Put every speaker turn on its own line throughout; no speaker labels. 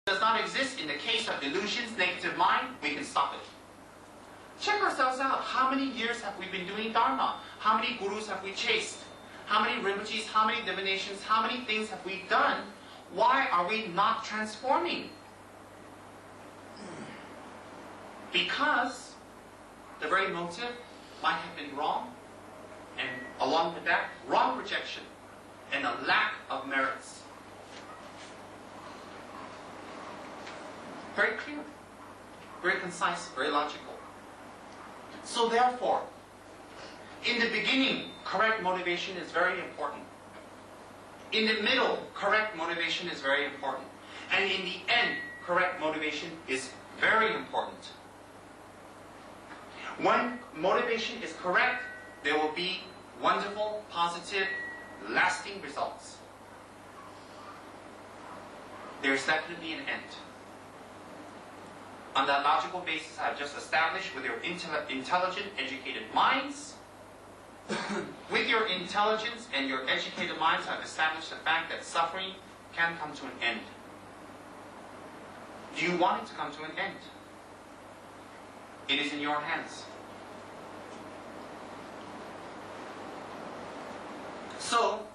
does not exist in the case of delusions, negative mind, we can stop it. Check ourselves out. How many years have we been doing Dharma? How many gurus have we chased? How many Rinpoches, how many divinations, how many things have we done? Why are we not transforming? Because the very motive might have been wrong, and along with that, wrong projection and a lack of merits. Very clear, very concise, very logical. So therefore, in the beginning, correct motivation is very important. In the middle, correct motivation is very important. And in the end, correct motivation is very important. When motivation is correct, there will be wonderful, positive, lasting results. There's definitely an end. On that logical basis I've just established, with your intelligent, educated minds, with your intelligence and your educated minds, I've established the fact that suffering can come to an end. Do you want it to come to an end? It is in your hands. So,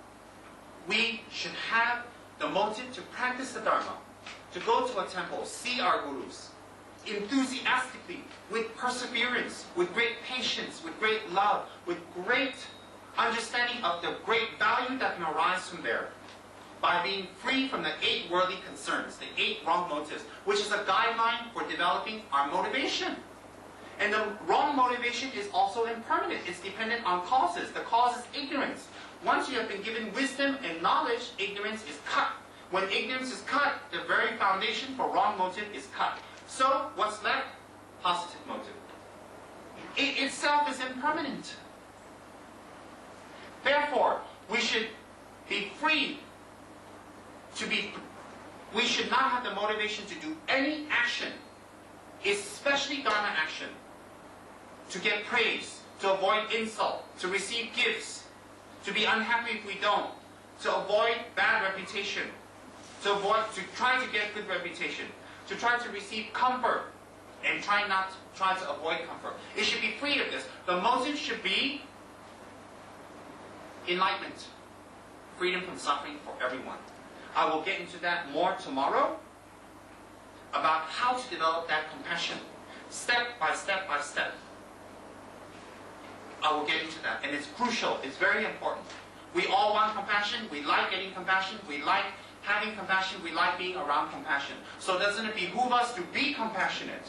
we should have the motive to practice the Dharma, to go to a temple, see our gurus, enthusiastically, with perseverance, with great patience, with great love, with great understanding of the great value that can arise from there, by being free from the 8 worldly concerns, the 8 wrong motives, which is a guideline for developing our motivation. And the wrong motivation is also impermanent. It's dependent on causes. The cause is ignorance. Once you have been given wisdom and knowledge, ignorance is cut. When ignorance is cut, the very foundation for wrong motive is cut. So, what's left? Positive motive. It itself is impermanent. Therefore, we should be free to be... We should not have the motivation to do any action, especially Dharma action, to get praise, to avoid insult, to receive gifts, to be unhappy if we don't, to avoid bad reputation, to try to get good reputation, to try to receive comfort, and try to avoid comfort. It should be free of this. The motive should be enlightenment, freedom from suffering for everyone. I will get into that more tomorrow, about how to develop that compassion, step by step by step. I will get into that, and it's crucial, it's very important. We all want compassion, we like getting compassion, we like having compassion, we like being around compassion. So doesn't it behoove us to be compassionate?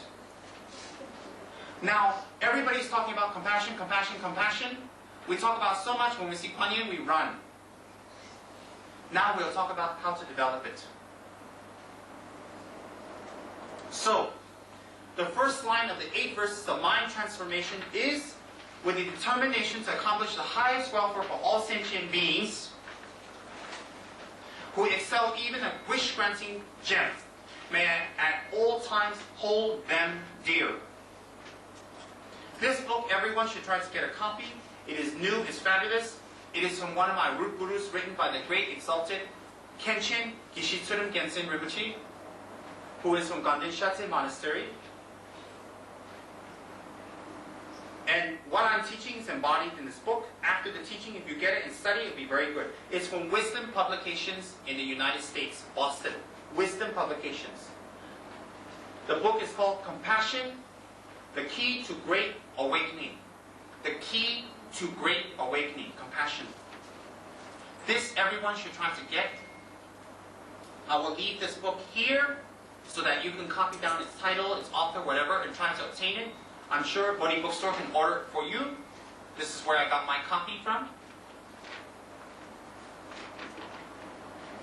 Now, everybody's talking about compassion, compassion, compassion. We talk about so much. When we see Kuan Yin, we run. Now we'll talk about how to develop it. So, the first line of the 8 verses of mind transformation is, with the determination to accomplish the highest welfare for all sentient beings, who excel even a wish-granting gem, may I at all times hold them dear. This book, everyone should try to get a copy. It is new, it's fabulous. It is from one of my root gurus, written by the great exalted Khenchen Gishitsurum Gensen Rinpoche, who is from Ganden Monastery. And what I'm teaching is embodied in this book. After the teaching, if you get it and study, it'll be very good. It's from Wisdom Publications in the United States, Boston. Wisdom Publications. The book is called Compassion, the Key to Great Awakening. The Key to Great Awakening, compassion. This everyone should try to get. I will leave this book here so that you can copy down its title, its author, whatever, and try to obtain it. I'm sure Bodhi Bookstore can order it for you. This is where I got my copy from.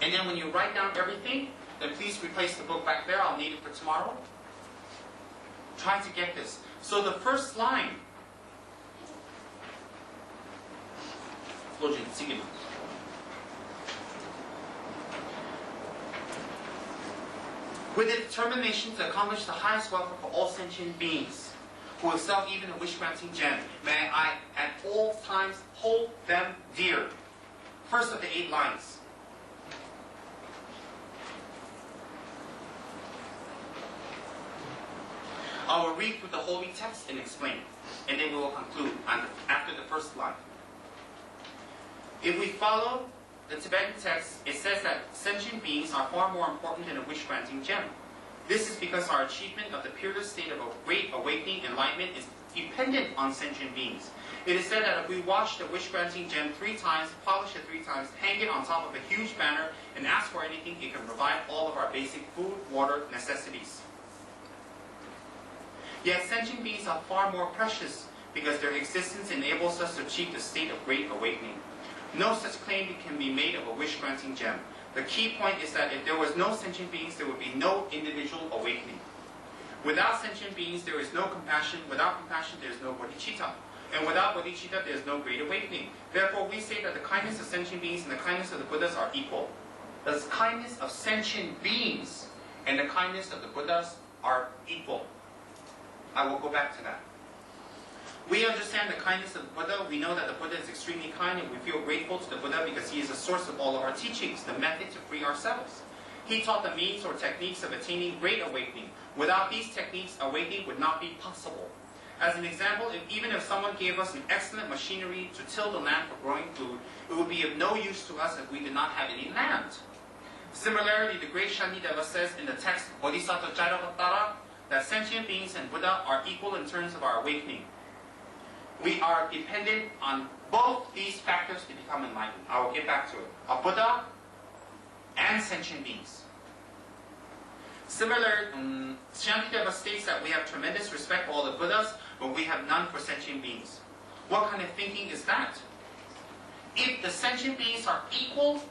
And then when you write down everything, then please replace the book back there. I'll need it for tomorrow. Try to get this. So the first line, with the determination to accomplish the highest welfare for all sentient beings, who excel even a wish-granting gem, may I at all times hold them dear. First of the 8 lines. I will read through the holy text and explain, and then we will conclude after the first line. If we follow the Tibetan text, it says that sentient beings are far more important than a wish-granting gem. This is because our achievement of the peerless state of a great awakening enlightenment is dependent on sentient beings. It is said that if we wash the wish-granting gem 3 times, polish it 3 times, hang it on top of a huge banner, and ask for anything, it can provide all of our basic food, water, necessities. Yet sentient beings are far more precious because their existence enables us to achieve the state of great awakening. No such claim can be made of a wish-granting gem. The key point is that if there was no sentient beings, there would be no individual awakening. Without sentient beings, there is no compassion. Without compassion, there is no bodhicitta. And without bodhicitta, there is no great awakening. Therefore, we say that the kindness of sentient beings and the kindness of the Buddhas are equal. The kindness of sentient beings and the kindness of the Buddhas are equal. I will go back to that. We understand the kindness of the Buddha. We know that the Buddha is extremely kind, and we feel grateful to the Buddha because he is the source of all of our teachings, the method to free ourselves. He taught the means or techniques of attaining great awakening. Without these techniques, awakening would not be possible. As an example, even if someone gave us an excellent machinery to till the land for growing food, it would be of no use to us if we did not have any land. Similarly, the great Shantideva says in the text Bodhisattva Charavattara that sentient beings and Buddha are equal in terms of our awakening. We are dependent on both these factors to become enlightened. I will get back to it. A Buddha and sentient beings. Similar, Shantideva states that we have tremendous respect for all the Buddhas, but we have none for sentient beings. What kind of thinking is that? If the sentient beings are equal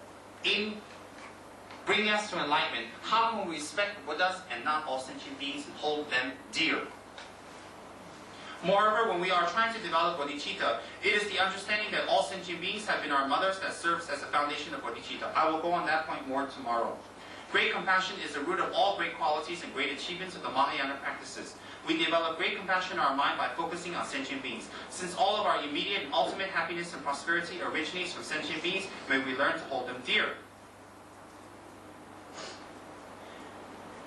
in bringing us to enlightenment, how can we respect the Buddhas and not all sentient beings and hold them dear? Moreover, when we are trying to develop bodhicitta, it is the understanding that all sentient beings have been our mothers that serves as the foundation of bodhicitta. I will go on that point more tomorrow. Great compassion is the root of all great qualities and great achievements of the Mahayana practices. We develop great compassion in our mind by focusing on sentient beings. Since all of our immediate and ultimate happiness and prosperity originates from sentient beings, may we learn to hold them dear.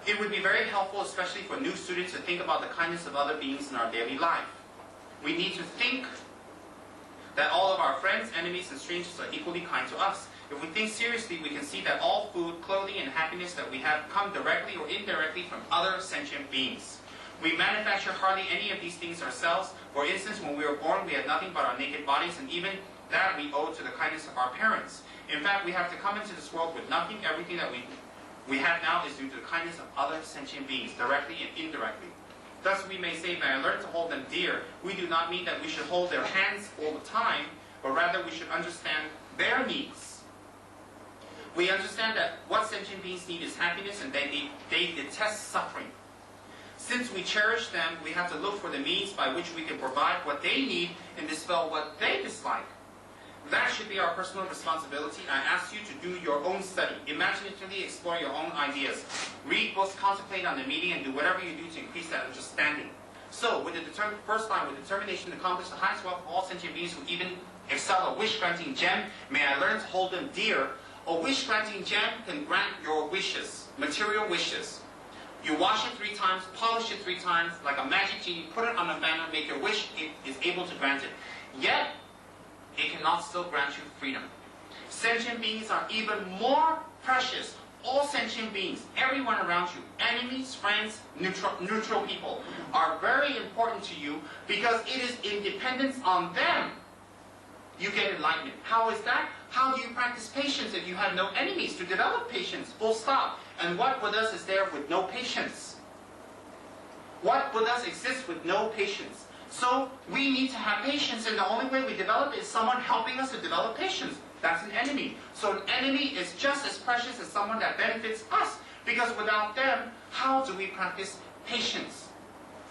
It would be very helpful, especially for new students, to think about the kindness of other beings in our daily life. We need to think that all of our friends, enemies, and strangers are equally kind to us. If we think seriously, we can see that all food, clothing, and happiness that we have come directly or indirectly from other sentient beings. We manufacture hardly any of these things ourselves. For instance, when we were born, we had nothing but our naked bodies, and even that we owe to the kindness of our parents. In fact, we have to come into this world with nothing. Everything that we have now is due to the kindness of other sentient beings, directly and indirectly. Thus we may say, may I learn to hold them dear. We do not mean that we should hold their hands all the time, but rather we should understand their needs. We understand that what sentient beings need is happiness, and they detest suffering. Since we cherish them, we have to look for the means by which we can provide what they need and dispel what they dislike. That should be our personal responsibility. I ask you to do your own study. Imaginatively explore your own ideas. Read books, contemplate on the meaning, and do whatever you do to increase that understanding. So, with the first line, with determination to accomplish the highest wealth of all sentient beings who even excel a wish-granting gem, may I learn to hold them dear. A wish-granting gem can grant your wishes, material wishes. You wash it 3 times, polish it 3 times, like a magic genie, put it on a banner, make your wish, it is able to grant it. Yet, it cannot still grant you freedom. Sentient beings are even more precious. All sentient beings, everyone around you, enemies, friends, neutral people, are very important to you because it is in dependence on them you get enlightenment. How is that? How do you practice patience if you have no enemies? To develop patience, full stop. And what Buddhas is there with no patience? What Buddhas exist with no patience? So we need to have patience, and the only way we develop it is someone helping us to develop patience. That's an enemy. So an enemy is just as precious as someone that benefits us, because without them, how do we practice patience?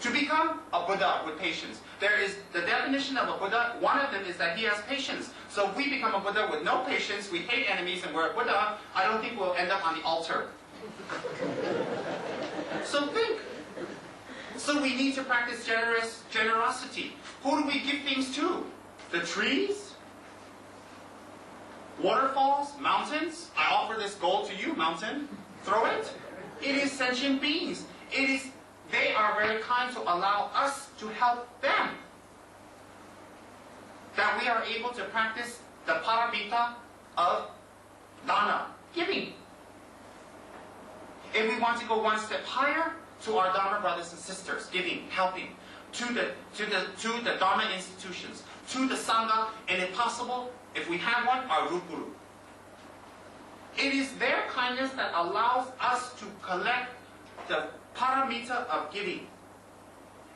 To become a Buddha with patience, there is the definition of a Buddha. One of them is that he has patience. So if we become a Buddha with no patience, we hate enemies, and we're a Buddha, I don't think we'll end up on the altar. So think. So we need to practice generosity. Who do we give things to? The trees? Waterfalls? Mountains? I offer this gold to you, mountain. Throw it. It is sentient beings. It is they are very kind to allow us to help them. That we are able to practice the paramita of dana, giving. If we want to go one step higher, to our Dharma brothers and sisters, giving, helping, to the Dharma institutions, to the Sangha, and if possible, if we have one, our root guru. It is their kindness that allows us to collect the paramita of giving.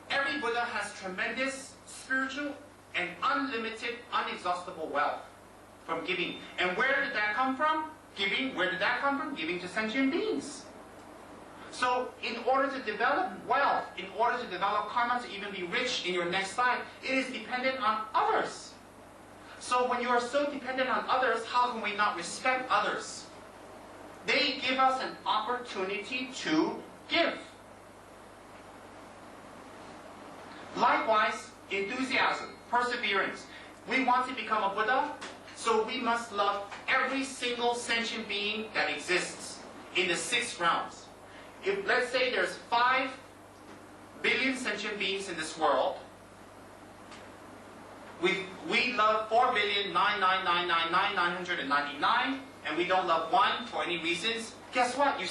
Every Buddha has tremendous spiritual and unlimited, unexhaustible wealth from giving. And where did that come from? Giving, where did that come from? Giving to sentient beings. So, in order to develop wealth, in order to develop karma, to even be rich in your next life, it is dependent on others. So when you are so dependent on others, how can we not respect others? They give us an opportunity to give. Likewise, enthusiasm, perseverance. We want to become a Buddha, so we must love every single sentient being that exists in the 6 realms. If, let's say, there's 5 billion sentient beings in this world, we love 4,999,999, and we don't love one for any reasons, guess what? You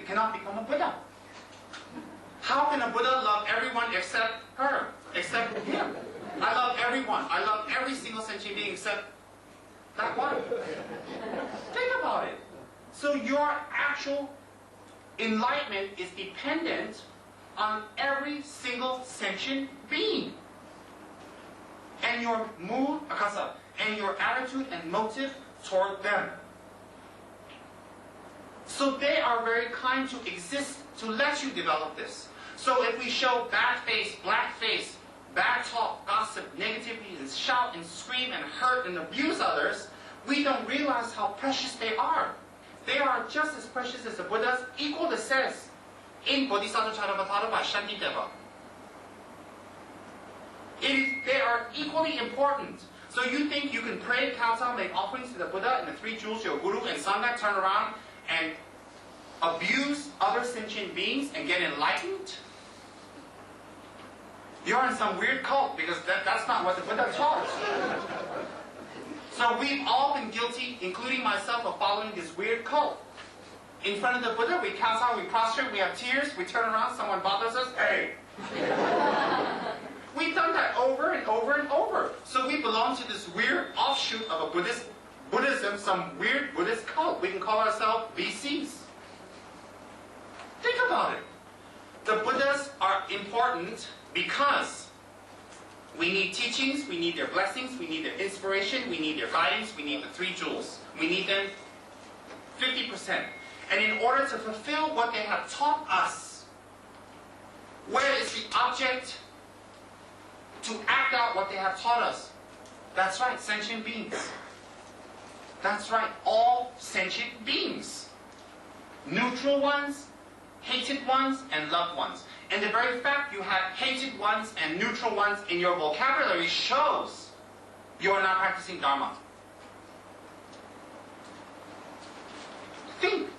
cannot become a Buddha. How can a Buddha love everyone except her, except him? I love everyone. I love every single sentient being except that one. Think about it. So your actual enlightenment is dependent on every single sentient being. And your mood, akasa, and your attitude and motive toward them. So they are very kind to exist to let you develop this. So if we show bad face, black face, bad talk, gossip, negativity, and shout and scream and hurt and abuse others, we don't realize how precious they are. They are just as precious as the Buddhas, equal, it says, in Bodhisattva Charavattara by Shantideva. They are equally important. So you think you can pray, kowtow, make offerings to the Buddha and the 3 jewels, your Guru and Sangha, turn around and abuse other sentient beings and get enlightened? You're in some weird cult, because that's not what the Buddha taught. So we've all been guilty, including myself, of following this weird cult. In front of the Buddha, we kowtow, we prostrate, we have tears, we turn around, someone bothers us, hey! We've done that over and over and over. So we belong to this weird offshoot of a Buddhism, some weird Buddhist cult. We can call ourselves VCs. Think about it. The Buddhas are important because we need teachings, we need their blessings, we need their inspiration, we need their guidance, we need the 3 jewels. We need them 50%. And in order to fulfill what they have taught us, where is the object to act out what they have taught us? That's right, sentient beings. That's right, all sentient beings. Neutral ones, hated ones, and loved ones. And the very fact you have hated ones and neutral ones in your vocabulary shows you are not practicing Dharma. Think.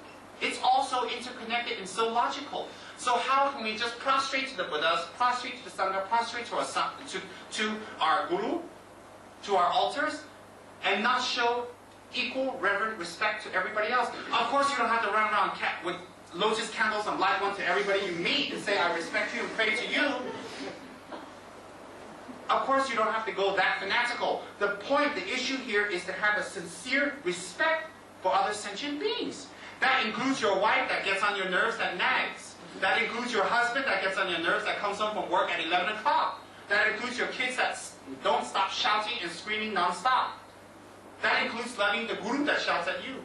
It's also interconnected and so logical. So how can we just prostrate to the Buddhas, prostrate to the Sangha, prostrate to our Guru, to our altars, and not show equal reverent respect to everybody else? Of course you don't have to run around with lotus candles and light one to everybody you meet and say, I respect you and pray to you. Of course you don't have to go that fanatical. The point, the issue here is to have a sincere respect for other sentient beings. That includes your wife that gets on your nerves, that nags. That includes your husband that gets on your nerves, that comes home from work at 11 o'clock. That includes your kids that don't stop shouting and screaming non-stop. That includes loving the Guru that shouts at you.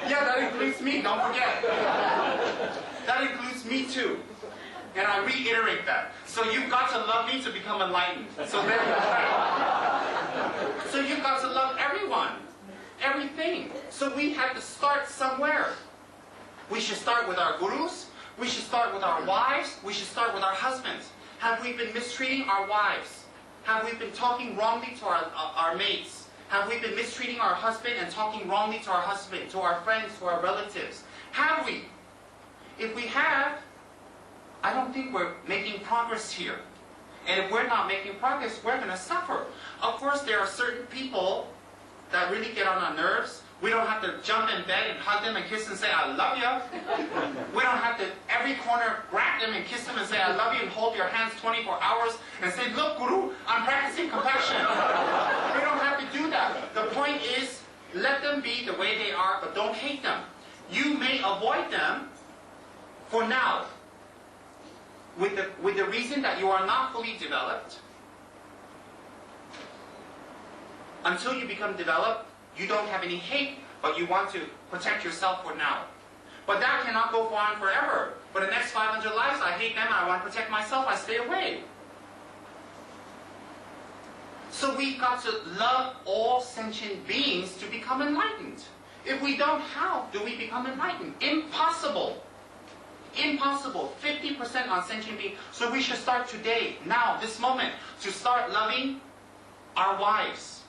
Yeah, that includes me, don't forget. That includes me too. And I reiterate that. So you've got to love me to become enlightened. So there you go. So you've got to love everyone. Everything. So we have to start somewhere. We should start with our Gurus. We should start with our wives. We should start with our husbands. Have we been mistreating our wives? Have we been talking wrongly to our mates? Have we been mistreating our husband and talking wrongly to our husband, to our friends, to our relatives? Have we? if we have, I don't think we're making progress here. And if we're not making progress, we're going to suffer. Of course, there are certain people that really get on our nerves. We don't have to jump in bed and hug them and kiss and say, I love you. We don't have to, every corner, grab them and kiss them and say, I love you, and hold your hands 24 hours and say, look, Guru, I'm practicing compassion. We don't have to do that. The point is, let them be the way they are, but don't hate them. You may avoid them for now, with the reason that you are not fully developed. Until you become developed, you don't have any hate, but you want to protect yourself for now. But that cannot go on forever. For the next 500 lives, I hate them, I want to protect myself, I stay away. So we've got to love all sentient beings to become enlightened. If we don't, how do we become enlightened? Impossible. Impossible. 50% on sentient beings. So we should start today, now, this moment, to start loving our wives.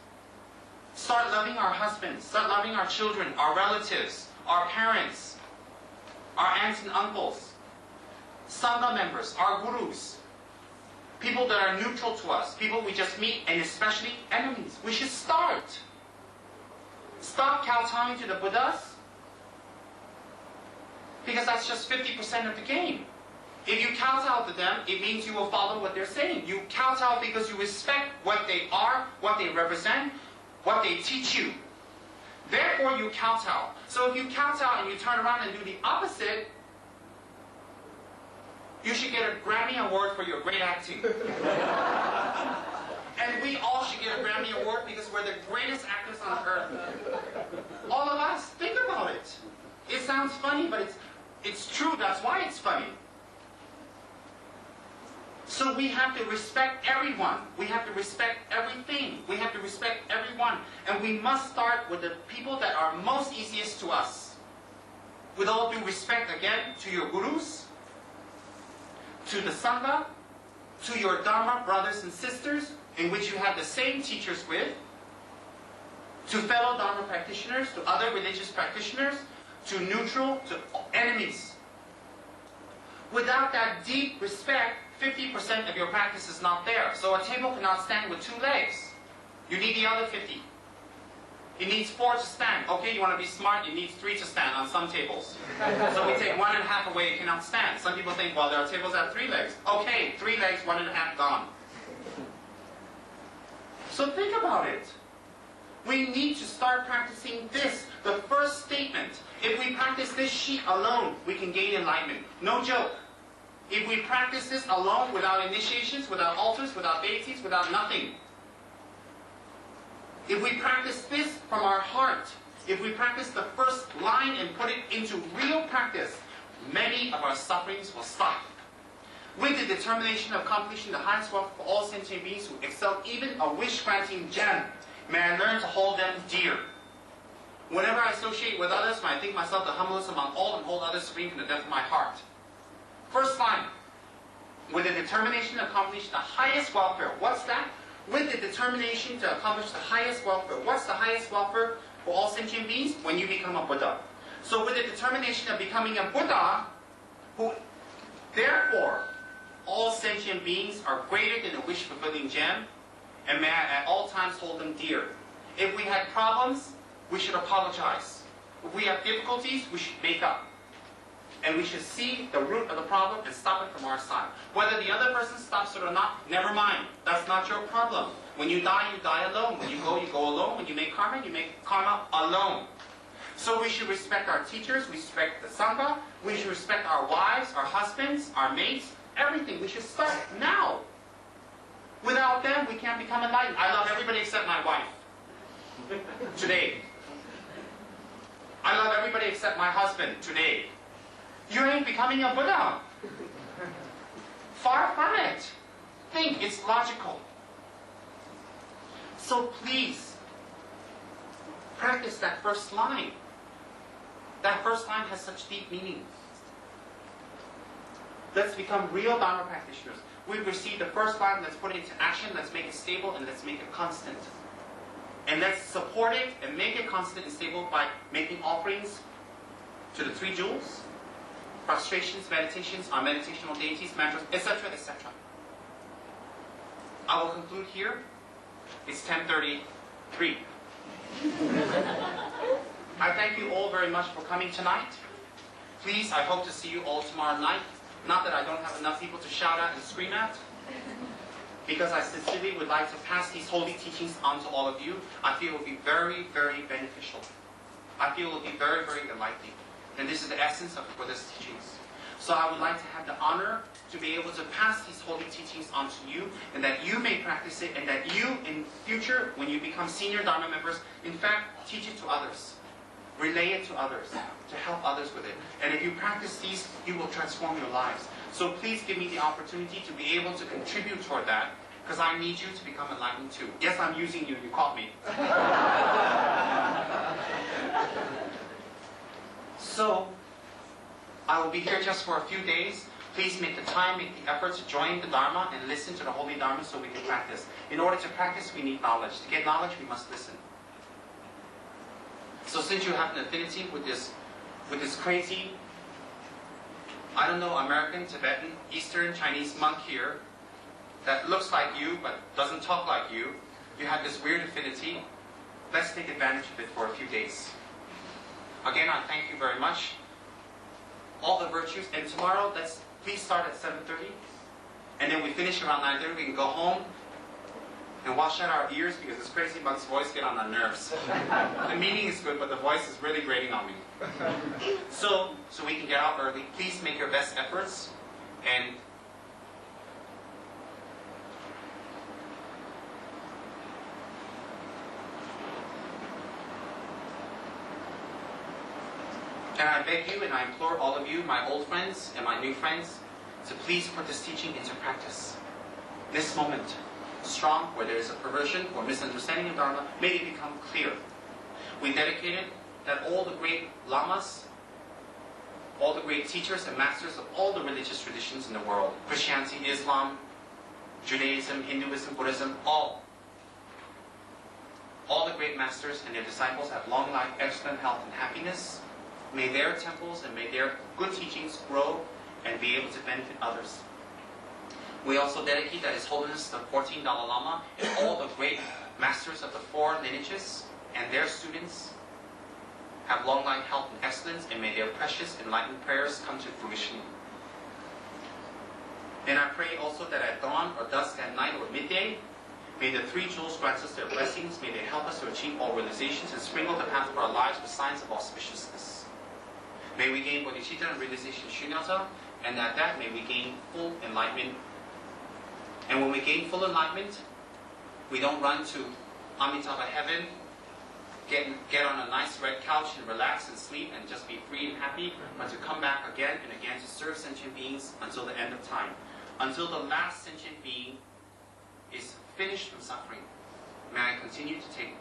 Start loving our husbands. Start loving our children, our relatives, our parents, our aunts and uncles, Sangha members, our gurus, people that are neutral to us, people we just meet, and especially enemies. We should start. Stop kowtowing to the Buddhas, because that's just 50% of the game. If you kowtow to them, it means you will follow what they're saying. You kowtow because you respect what they are, what they represent, what they teach you. Therefore, you kowtow. So if you kowtow and you turn around and do the opposite, you should get a Grammy Award for your great acting. And we all should get a Grammy Award because we're the greatest actors on earth. All of us. Think about it. It sounds funny, but it's true. That's why it's funny. So we have to respect everyone. We have to respect everything. We have to respect everyone. And we must start with the people that are most easiest to us. With all due respect, again, to your gurus, to the Sangha, to your Dharma brothers and sisters, in which you have the same teachers with, to fellow Dharma practitioners, to other religious practitioners, to neutral, to enemies. Without that deep respect, 50% of your practice is not there. So a table cannot stand with 2 legs. You need the other 50. It needs 4 to stand. Okay, you want to be smart, it needs 3 to stand on some tables. So we take 1.5 away, it cannot stand. Some people think, well, there are tables that have 3 legs. Okay, 3 legs, 1.5 gone. So think about it. We need to start practicing this. The first statement. If we practice this sheet alone, we can gain enlightenment. No joke. If we practice this alone, without initiations, without altars, without deities, without nothing. If we practice this from our heart, if we practice the first line and put it into real practice, many of our sufferings will stop. With the determination of accomplishing the highest wealth for all sentient beings who excel even a wish-granting gem, may I learn to hold them dear. Whenever I associate with others, may I think myself the humblest among all and hold others supreme from the depth of my heart. First line, with the determination to accomplish the highest welfare. What's that? With the determination to accomplish the highest welfare. What's the highest welfare for all sentient beings? When you become a Buddha. So with the determination of becoming a Buddha, who, therefore, all sentient beings are greater than a wish-fulfilling gem, and may I at all times hold them dear. If we had problems, we should apologize. If we have difficulties, we should make up. And we should see the root of the problem and stop it from our side. Whether the other person stops it or not, never mind. That's not your problem. When you die alone. When you go alone. When you make karma alone. So we should respect our teachers, we respect the Sangha, we should respect our wives, our husbands, our mates, everything. We should start now. Without them, we can't become enlightened. I love everybody except my wife. Today. I love everybody except my husband. Today. You ain't becoming a Buddha. Far from it. Think it's logical. So please, practice that first line. That first line has such deep meaning. Let's become real Dharma practitioners. We've received the first line, let's put it into action, let's make it stable, and let's make it constant. And let's support it and make it constant and stable by making offerings to the 3 jewels, frustrations, meditations, our meditational deities, mantras, etc., etc. I will conclude here. It's 10:33. I thank you all very much for coming tonight. Please, I hope to see you all tomorrow night. Not that I don't have enough people to shout at and scream at, because I sincerely would like to pass these holy teachings on to all of you. I feel it will be very, very beneficial. I feel it will be very, very enlightening. And this is the essence of Buddhist teachings. So I would like to have the honor to be able to pass these holy teachings on to you, and that you may practice it, and that you, in future, when you become senior Dharma members, in fact, teach it to others. Relay it to others, to help others with it. And if you practice these, you will transform your lives. So please give me the opportunity to be able to contribute toward that, because I need you to become enlightened too. Yes, I'm using you. You caught me. So, I will be here just for a few days. Please make the time, make the effort to join the Dharma and listen to the Holy Dharma so we can practice. In order to practice, we need knowledge. To get knowledge, we must listen. So since you have an affinity with this crazy, I don't know, American, Tibetan, Eastern Chinese monk here that looks like you but doesn't talk like you, you have this weird affinity, let's take advantage of it for a few days. Again, I thank you very much. All the virtues, and tomorrow, let's please start at 7:30, and then we finish around 9:30. We can go home and wash out our ears, because this crazy monk's voice gets on our nerves. The meaning is good, but the voice is really grating on me. So we can get out early. Please make your best efforts, and I beg you and I implore all of you, my old friends and my new friends, to please put this teaching into practice. This moment, strong, where there is a perversion or misunderstanding of Dharma, may it become clear. We dedicated that all the great lamas, all the great teachers and masters of all the religious traditions in the world, Christianity, Islam, Judaism, Hinduism, Buddhism, all the great masters and their disciples have long life, excellent health and happiness. May their temples and may their good teachings grow and be able to benefit others. We also dedicate that His Holiness the 14th Dalai Lama and all the great masters of the four lineages and their students have long life, health, and excellence, and may their precious enlightened prayers come to fruition. And I pray also that at dawn or dusk at night or midday, may the three jewels grant us their blessings, may they help us to achieve all realizations and sprinkle the path of our lives with signs of auspiciousness. May we gain bodhicitta and realization shunyata, and at that may we gain full enlightenment. And when we gain full enlightenment, we don't run to Amitabha heaven, get on a nice red couch and relax and sleep and just be free and happy, but to come back again and again to serve sentient beings until the end of time. Until the last sentient being is finished from suffering, may I continue to take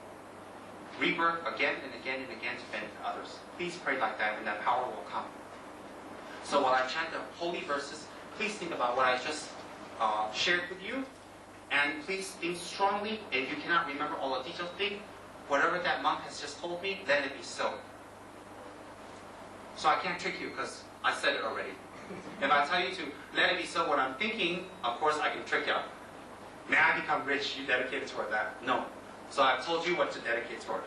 rebirth again and again and again to benefit others. Please pray like that, and that power will come. So while I chant the holy verses, please think about what I just shared with you, and please think strongly. If you cannot remember all the details, think whatever that monk has just told me, let it be so. So I can't trick you because I said it already. If I tell you to let it be so what I'm thinking, of course I can trick you. May I become rich, you dedicated toward that? No. So I've told you what to dedicate toward.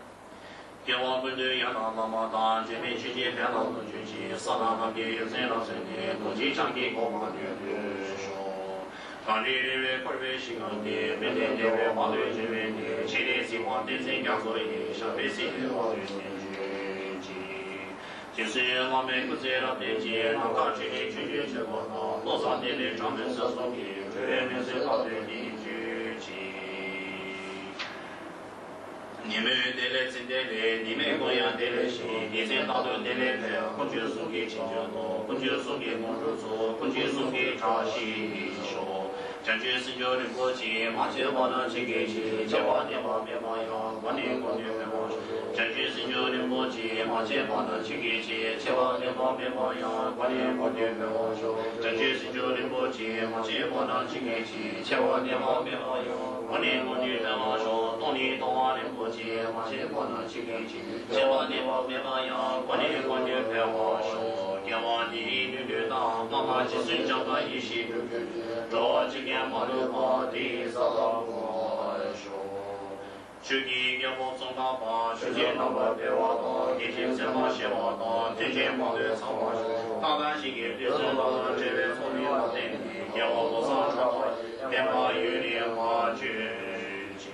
天王地女女当妈妈几岁讲到一些罗几年毛路跑的啥我说去年要我中大房去年那么别我当天天什么些我当天天毛路长我大半些也别知道这边从你那里要我多少场连把雨连把绝迹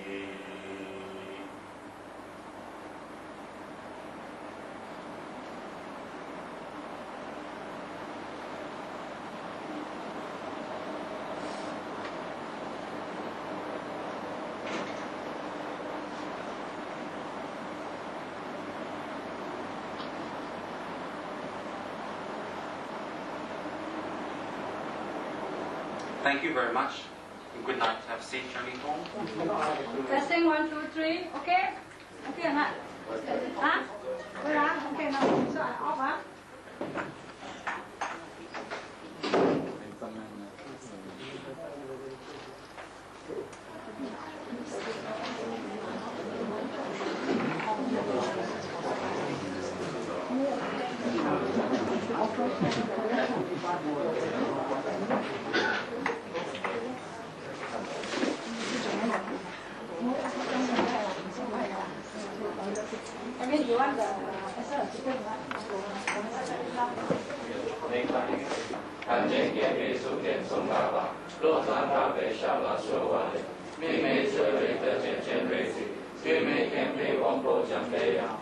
Thank you very much. Good night. Have a safe journey home.
Testing 1, 2, 3. Okay? Okay, huh? Huh? Okay, now. So, off, huh? I mean, you want the chicken, right?
看见也被书店送爸爸，若上咖啡小老说话的，妹妹这里的渐渐瑞子，妹妹天被王婆讲飞呀，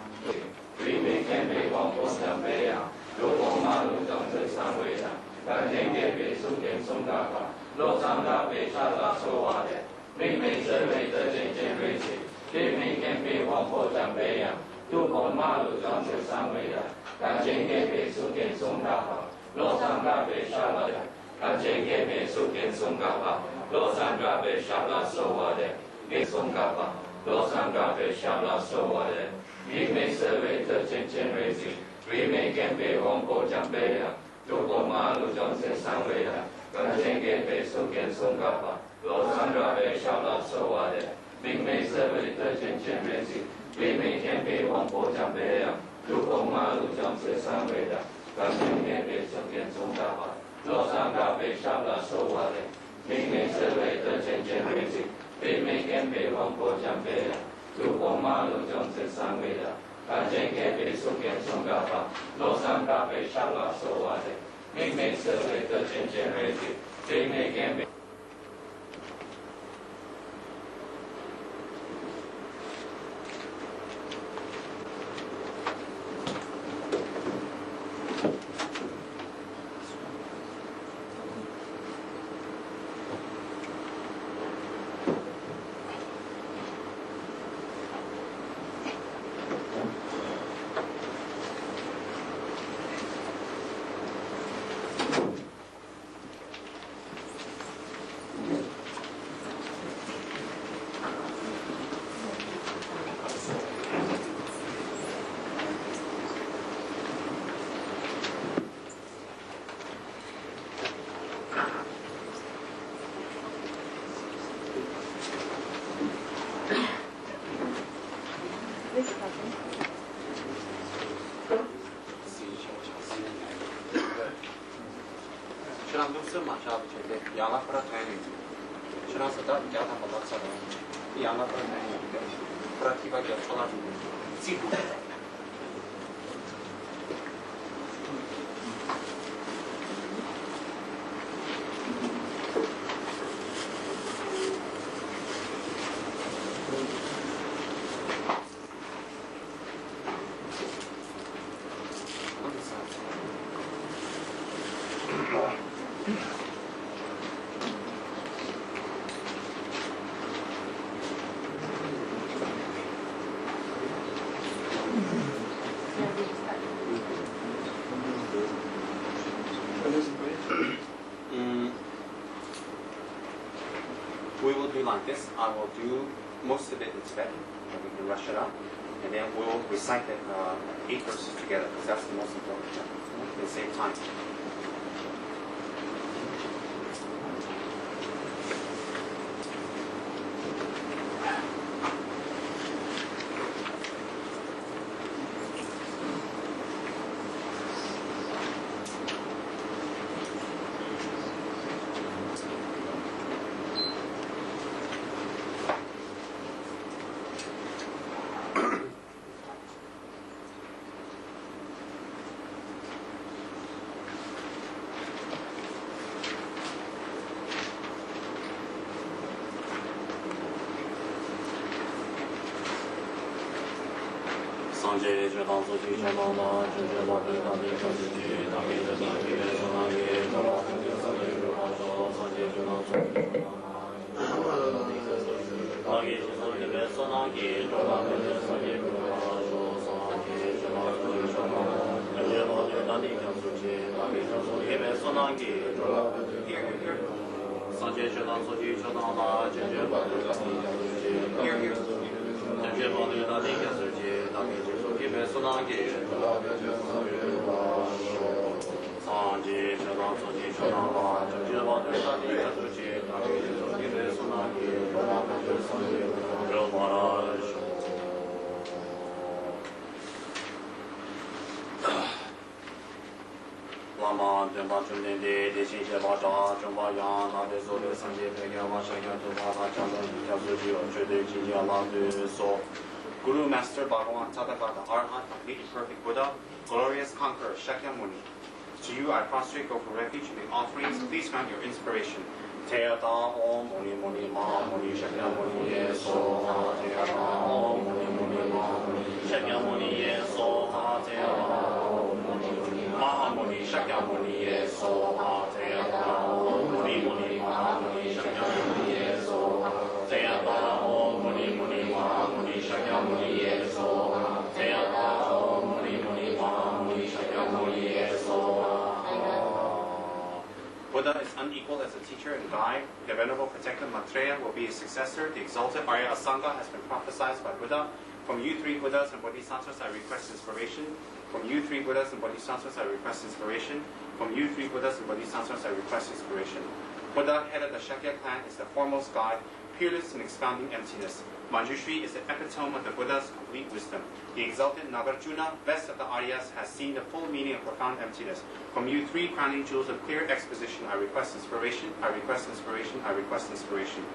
妹妹天被王婆讲飞呀，路过马路上这三位的，看见也被书店送爸爸，若上咖啡小老说话的，妹妹这里的渐渐瑞子，妹妹天被王婆讲飞呀，路过马路上这三位的，看见也被书店送爸爸。罗桑嘎贝沙拉的，看见也没书店送嘎巴，罗桑嘎贝沙拉说话的，没送嘎巴，罗桑嘎贝沙拉说话的，你没社会的渐渐瑞子，你没跟被王婆讲背呀，路过马路上这三位的，看见也没书店送嘎巴，罗桑嘎贝沙拉说话的，你没社会的渐渐瑞子，你没跟被王婆讲背呀，路过马路上这三位的。看见也被书店送嘎巴，罗桑嘎贝沙拉说话的，明明社会的渐渐瑞子，你没跟被王婆讲背呀，路过马路上这三位的，看见也被书店送嘎巴，罗桑嘎贝沙拉说话的，明明社会的渐渐瑞子，你没跟被。
We will do like this. I will do most of it in Tibetan, and we can rush it up, and then we'll recite it 8 verses together, because that's the most important thing. At the same time.
Sanje Jodang Soji Chonanda, Junja Badu Dandi Kansuji, Dami Jodang Kibe Sonagi, Jodang Soji Sanje Jodang Sanje Jodang Soji Dagi Jodang Kibe Sonagi, Jodang Kibe Sanje Jodang Sanje Jodang Soji Junja Badu Dandi Kansuji, Dami Jodang Kibe Sonagi, Sanje Jodang Soji Chonanda, Junja Badu Dandi Kansuji, Junja Badu Dandi Kansuji, Dami Jodang Kibe Sonagi, Sanje Jodang Soji Chonanda, Junja Badu Dandi Kansuji, Dami Jodang Kibe Sonagi, Maharaj. Lama Demba Chundende, Deshin Sheba Cha, Chumba Yang, Nabe Sole Sanje Pegya Vashaya Tuba Chanda Yasuji Chede Jinja Ladu So. Guru Master Bhagavan Tathagata Arhat, completely perfect Buddha, glorious conqueror Shakyamuni. To you I prostrate, go for refuge, make offerings, please grant your inspiration. Teata Om Muni Muni Ma Muni Shakyamuni Yeso Ha Teata Om Muni Muni Ma Muni Shakyamuni Yeso Ha Teata Om Muni Muni Ma Muni Shakyamuni Yeso Ha Teata Om Muni Muni Ma Muni Shakyamuni Yeso Ha Teata Om Muni Muni Ma Muni Shakyamuni Yeso Ha Teata Om Muni Muni Ma Muni Shakyamuni Yeso Ha. Buddha is unequal as a teacher and guide. The Venerable Protector Maitreya will be his successor. The exalted Arya Asanga has been prophesied by Buddha. From you three Buddhas and Bodhisattvas I request inspiration. From you three Buddhas and Bodhisattvas I request inspiration. From you three Buddhas and Bodhisattvas I request inspiration. Buddha, head of the Shakya clan, is the foremost guide, peerless in expounding emptiness. Manjushri is the epitome of the Buddha's complete wisdom. The exalted Nagarjuna, best of the Aryas, has seen the full meaning of profound emptiness. From you three crowning jewels of clear exposition, I request inspiration, I request inspiration, I request inspiration.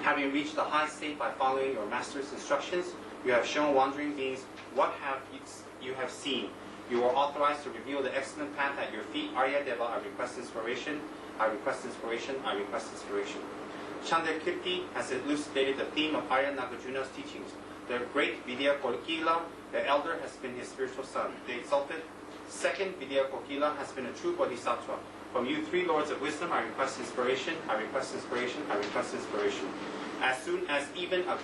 Having reached the high state by following your master's instructions, you have shown wandering beings what you have seen. You are authorized to reveal the excellent path at your feet. Arya Deva, I request inspiration, I request inspiration, I request inspiration. Chandrakirti has elucidated the theme of Arya Nagarjuna's teachings. The great Vidya Kolkila, the elder, has been his spiritual son. The exalted second Vidya Kolkila has been a true bodhisattva. From you three lords of wisdom, I request inspiration, I request inspiration, I request inspiration. As soon as even a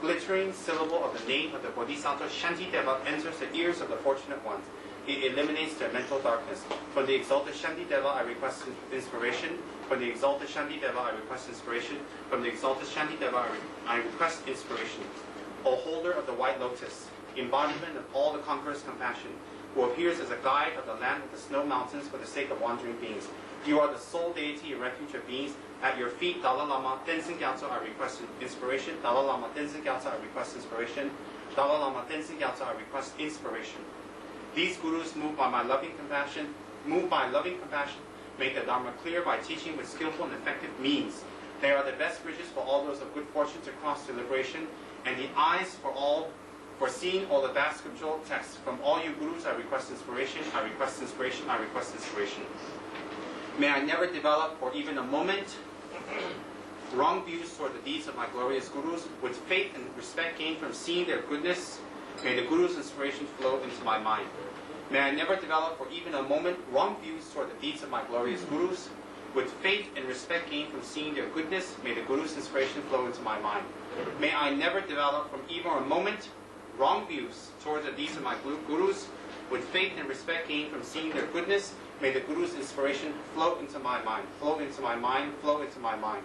glittering syllable of the name of the bodhisattva Shantideva enters the ears of the fortunate ones, it eliminates their mental darkness. From the exalted Shantideva, I request inspiration. From the exalted Shantideva, I request inspiration. From the exalted Shantideva, I request inspiration. O holder of the white lotus, embodiment of all the conqueror's compassion, who appears as a guide of the land of the snow mountains for the sake of wandering beings. You are the sole deity and refuge of beings. At your feet, Dalai Lama Tenzin Gyatso, I request inspiration. Dalai Lama Tenzin Gyatso, I request inspiration. Dalai Lama Tenzin Gyatso, I request inspiration. These gurus, moved by loving compassion, make the Dharma clear by teaching with skillful and effective means. They are the best bridges for all those of good fortune to cross to liberation, and the eyes for seeing all the vast scriptural texts. From all you gurus, I request inspiration, I request inspiration, I request inspiration. May I never develop for even a moment wrong views toward the deeds of my glorious gurus. With faith and respect gained from seeing their goodness, may the guru's inspiration flow into my mind. May I never develop for even a moment wrong views toward the deeds of my glorious gurus. With faith and respect gained from seeing their goodness, may the guru's inspiration flow into my mind. May I never develop from even a moment wrong views toward the deeds of my gurus. With faith and respect gained from seeing their goodness, may the guru's inspiration flow into my mind, flow into my mind, flow into my mind.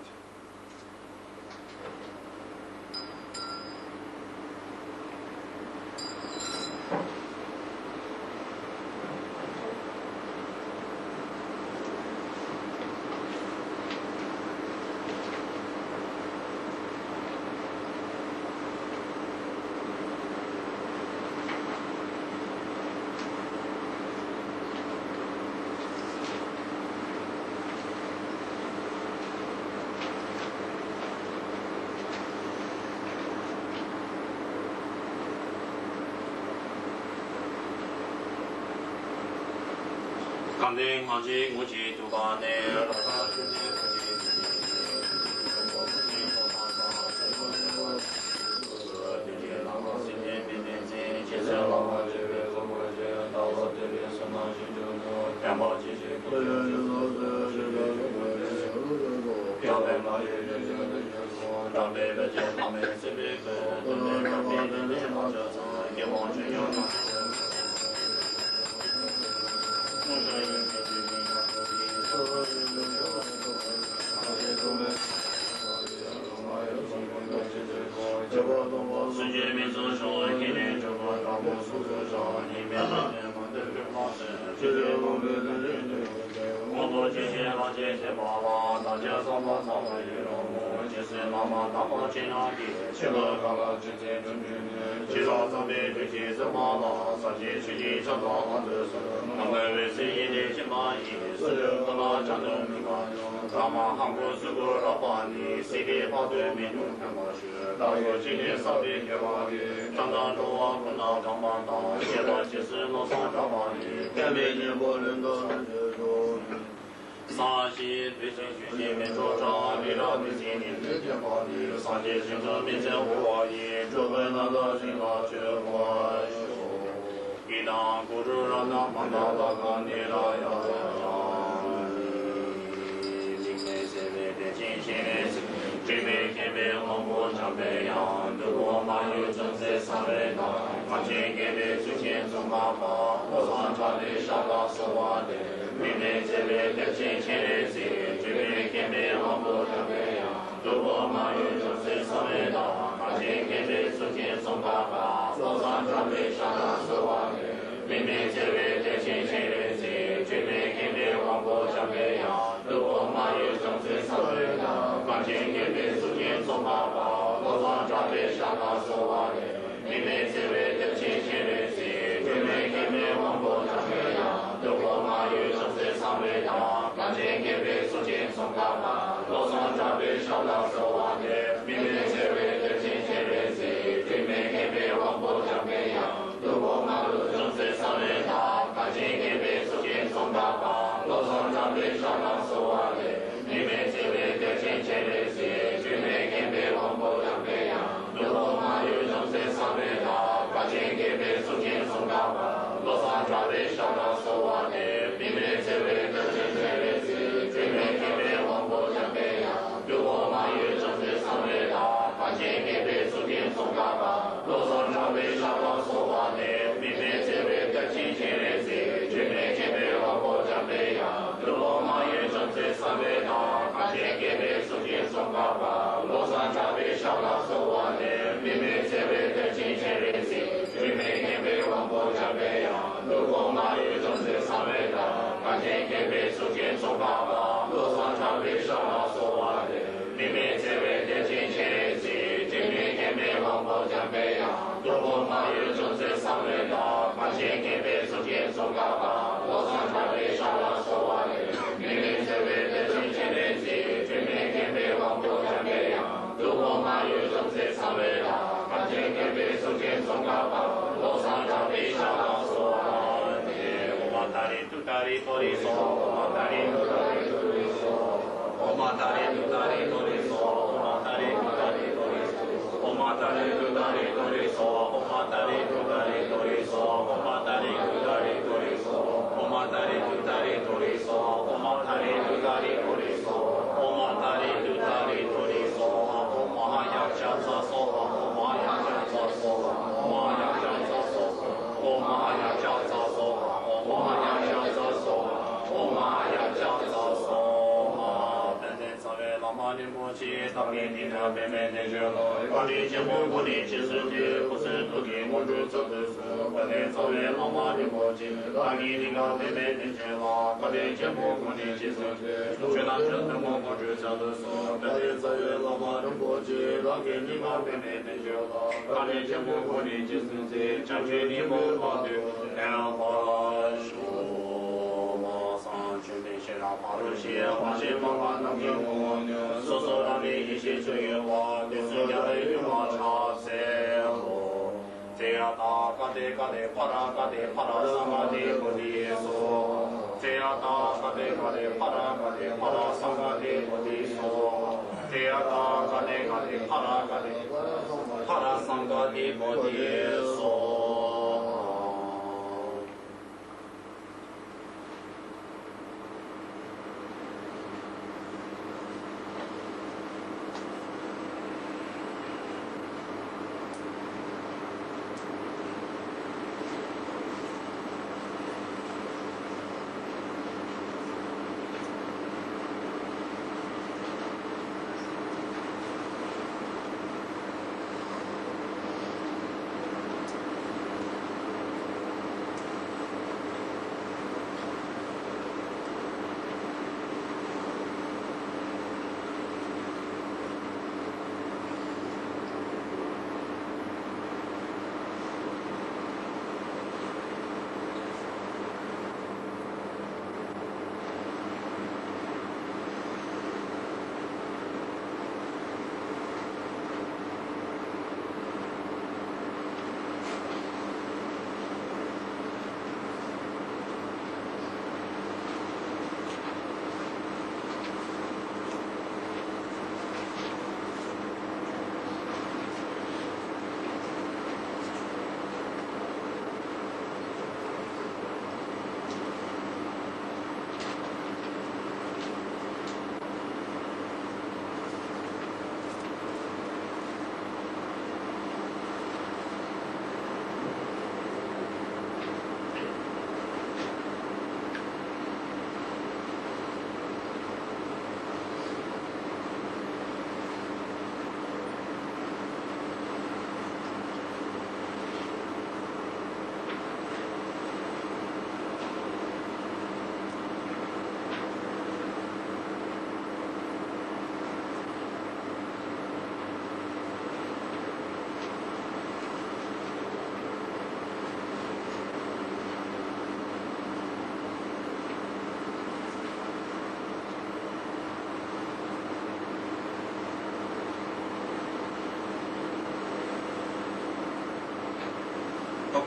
Kandeng Haji Muji Tubane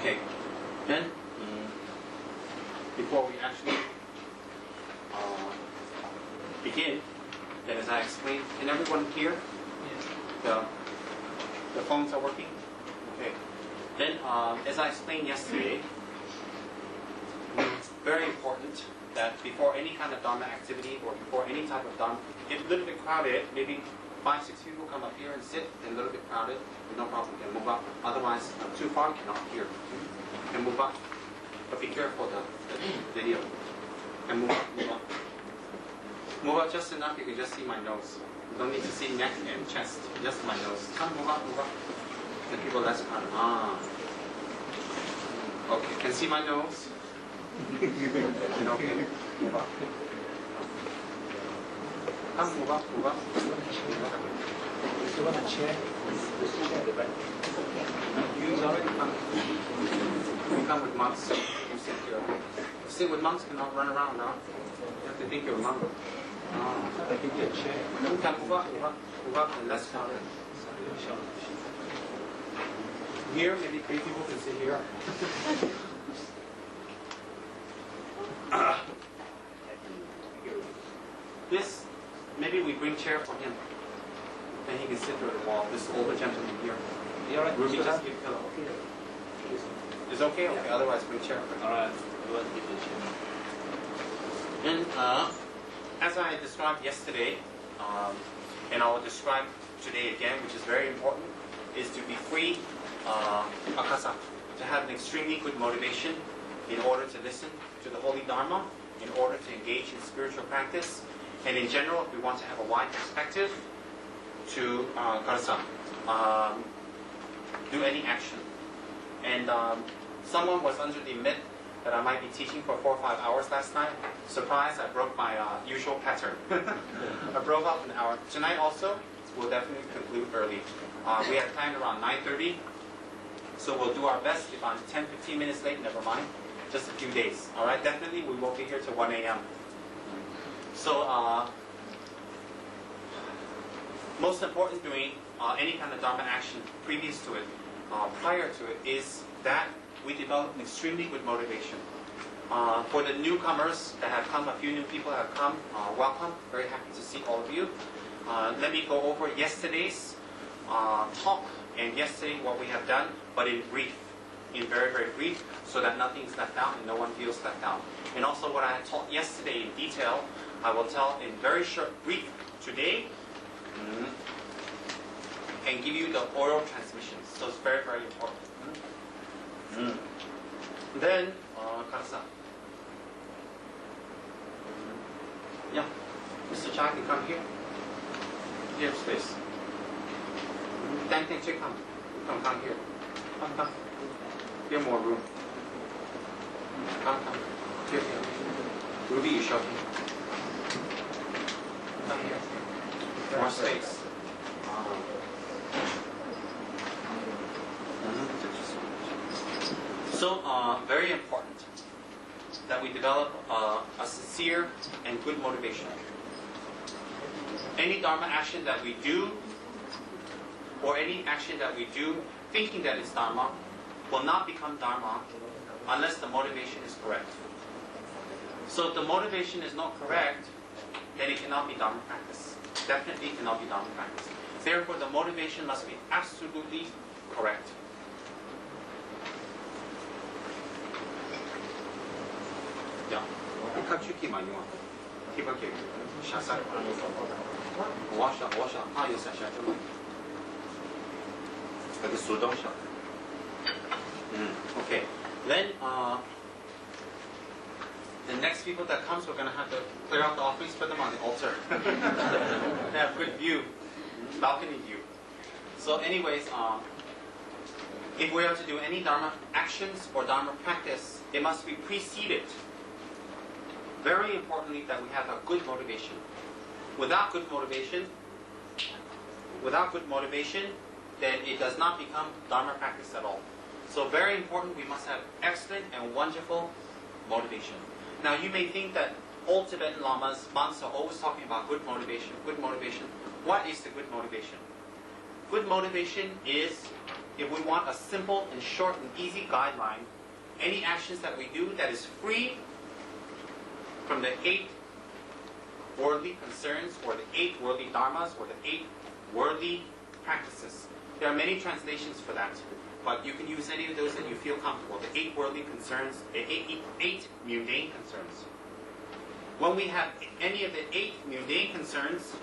Okay. Then, before we actually begin, then as I explained, can everyone hear? Yes. The phones are working? Okay. Then, as I explained yesterday, it's very important that before any kind of Dharma activity or before any type of Dharma, if a little bit crowded, maybe 5, 6 people come up here and sit, and a little bit crowded, no problem, you can move up. Otherwise, too far, you cannot hear. You can move up. But be careful the video. And move up, move up. Move up just enough, you can just see my nose. You don't need to see neck and chest, just my nose. Come, move up, move up. The people less crowded. Okay, can see my nose? Okay, move up. Come, move up, move up. You want a chair? You already come. You come with monks. You sit here. You sit with monks, cannot run around now. You have to think you're a monk. I give you a chair. You can move up, move up, and less crowded. Here, maybe 3 people can sit here. This, maybe we bring chair for him. Then he can sit through the wall. This older gentleman here. Ruby, just give pillow. It's okay? Okay, otherwise bring chair. Alright, otherwise give the chair. And as I described yesterday, and I will describe today again, which is very important, is to be free, akasa, to have an extremely good motivation in order to listen to the Holy Dharma, in order to engage in spiritual practice, and in general, if we want to have a wide perspective, to karasa, do any action. And someone was under the myth that I might be teaching for 4 or 5 hours last night. Surprise, I broke my usual pattern. I broke up an hour. Tonight also, we'll definitely conclude early. We have planned around 9:30, so we'll do our best. If I'm 10, 15 minutes late, never mind. Just a few days. All right, definitely we won't be here till 1 a.m. So, most important doing any kind of Dharma action previous to it, prior to it, is that we develop an extremely good motivation. For the newcomers that have come, a few new people have come, welcome. Very happy to see all of you. Let me go over yesterday's talk and yesterday what we have done, but in brief, in very, very brief, so that nothing is left out and no one feels left out. And also what I taught yesterday in detail, I will tell in very short, brief today, and give you the oral transmissions. So it's very, very important. Then, karasa. Yeah, Mr. Cha can come here. You have space. Tang Tang Chick, come here. Come. You have more room. Come. Here. Ruby, you show me. Come here. More space. So, very important that we develop a sincere and good motivation. Any Dharma action that we do, or any action that we do thinking that it's Dharma, will not become Dharma unless the motivation is correct. So if the motivation is not correct, then it cannot be Dharma practice. Definitely cannot be Dharma practice. Therefore, the motivation must be absolutely correct. Yeah. Okay. Then the next people that comes, we're going to have to clear out the offerings, put them on the altar. They have good view, balcony view. So anyways, if we are to do any Dharma actions or Dharma practice, it must be preceded, very importantly, that we have a good motivation. Without good motivation, then it does not become Dharma practice at all. So very important, we must have excellent and wonderful motivation. Now you may think that old Tibetan Lamas, monks are always talking about good motivation, good motivation. What is the good motivation? Good motivation is, if we want a simple and short and easy guideline, any actions that we do that is free from the 8 worldly concerns or the 8 worldly dharmas or the 8 worldly practices. There are many translations for that, but you can use any of those that you feel comfortable. The 8 worldly concerns, the 8 mundane concerns. When we have any of the 8 mundane concerns,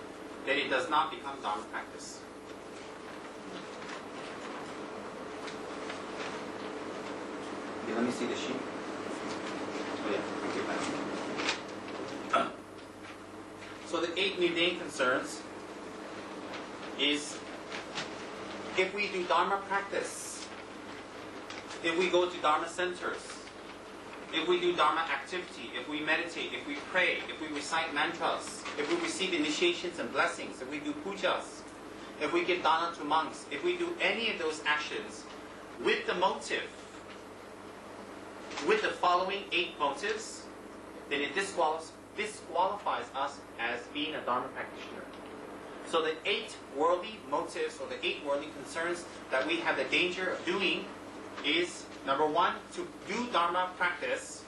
then it does not become Dharma practice. Okay, let me see the sheet. Oh yeah, okay, so the 8 mundane concerns is, if we do Dharma practice, if we go to Dharma centers, if we do Dharma activity, if we meditate, if we pray, if we recite mantras, if we receive initiations and blessings, if we do pujas, if we give dana to monks, if we do any of those actions with the motive, with the following 8 motives, then it disqualifies us as being a Dharma practitioner. So the 8 worldly motives or the 8 worldly concerns that we have the danger of doing is, number 1, to do Dharma practice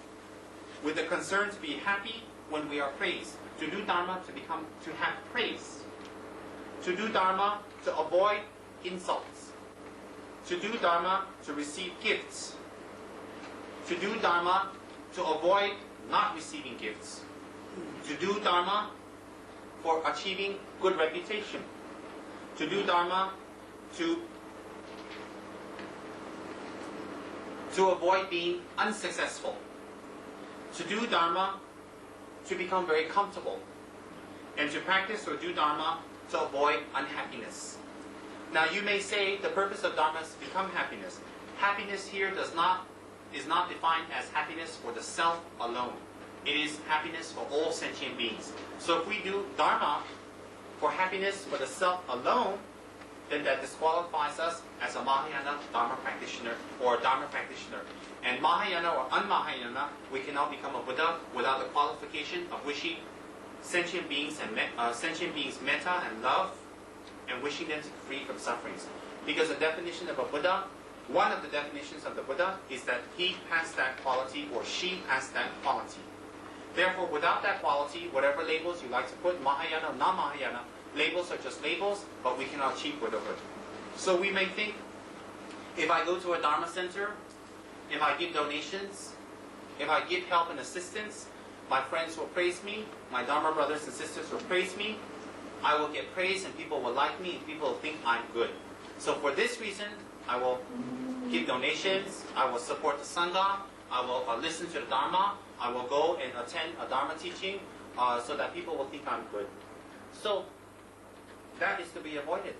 with the concern to be happy when we are praised. To do Dharma to have praise. To do Dharma to avoid insults. To do Dharma to receive gifts. To do Dharma to avoid not receiving gifts. To do Dharma for achieving good reputation. To do Dharma to avoid being unsuccessful. To do Dharma to become very comfortable. And to practice or do Dharma to avoid unhappiness. Now you may say the purpose of Dharma is to become happiness. Happiness here is not defined as happiness for the self alone. It is happiness for all sentient beings. So if we do Dharma for happiness for the self alone, then that disqualifies us as a Mahayana Dharma practitioner or a Dharma practitioner. And Mahayana or un-Mahayana, we cannot become a Buddha without the qualification of wishing sentient beings metta and love, and wishing them to be free from sufferings. Because the definition of a Buddha, one of the definitions of the Buddha is that he has that quality or she has that quality. Therefore, without that quality, whatever labels you like to put, Mahayana or non-Mahayana, labels are just labels, but we cannot achieve Buddhahood. So we may think, if I go to a Dharma center, if I give donations, if I give help and assistance, my friends will praise me, my Dharma brothers and sisters will praise me, I will get praise and people will like me and people will think I'm good. So for this reason, I will give donations, I will support the Sangha, I will listen to the Dharma, I will go and attend a Dharma teaching so that people will think I'm good. So that is to be avoided.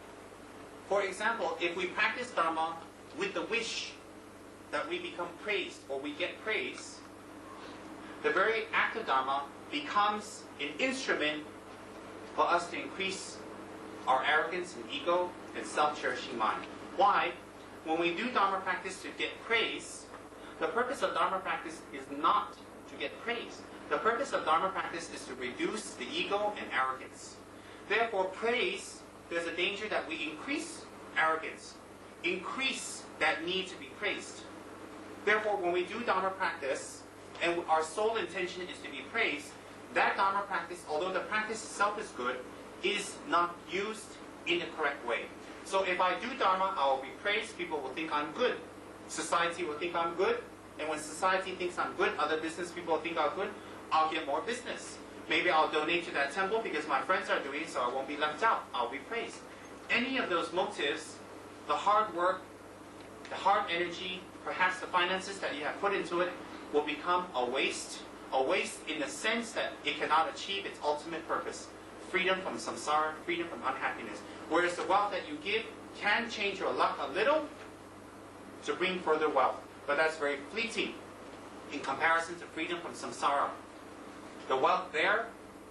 For example, if we practice Dharma with the wish that we become praised or we get praise, the very act of Dharma becomes an instrument for us to increase our arrogance and ego and self-cherishing mind. Why? When we do Dharma practice to get praise, the purpose of Dharma practice is not to get praise. The purpose of Dharma practice is to reduce the ego and arrogance. Therefore, praise, there's a danger that we increase arrogance, increase that need to be praised. Therefore, when we do Dharma practice, and our sole intention is to be praised, that Dharma practice, although the practice itself is good, is not used in the correct way. So if I do Dharma, I will be praised, people will think I'm good. Society will think I'm good, and when society thinks I'm good, other business people will think I'm good, I'll get more business. Maybe I'll donate to that temple because my friends are doing it, so I won't be left out. I'll be praised. Any of those motives, the hard work, the hard energy, perhaps the finances that you have put into it, will become a waste in the sense that it cannot achieve its ultimate purpose, freedom from samsara, freedom from unhappiness. Whereas the wealth that you give can change your luck a little to bring further wealth, but that's very fleeting in comparison to freedom from samsara. The wealth there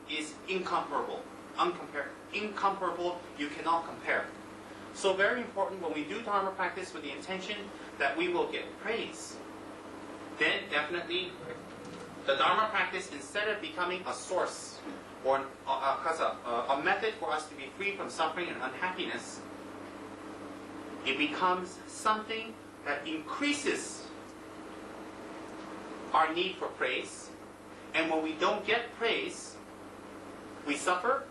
is incomparable. Incomparable, you cannot compare. So very important, when we do Dharma practice with the intention that we will get praise, then definitely the Dharma practice, instead of becoming a source or a method for us to be free from suffering and unhappiness, it becomes something that increases our need for praise. And when we don't get praise, we suffer,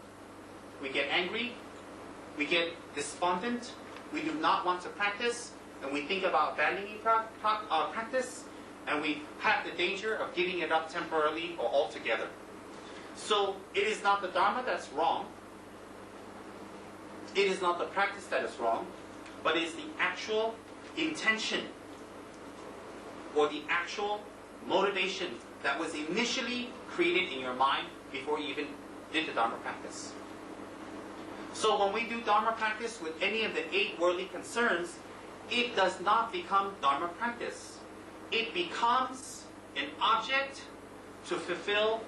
we get angry, we get despondent, we do not want to practice, and we think about abandoning practice, and we have the danger of giving it up temporarily or altogether. So it is not the Dharma that's wrong, it is not the practice that is wrong, but it is the actual intention or the actual motivation that was initially created in your mind before you even did the Dharma practice. So when we do Dharma practice with any of the 8 worldly concerns, it does not become Dharma practice. It becomes an object to fulfill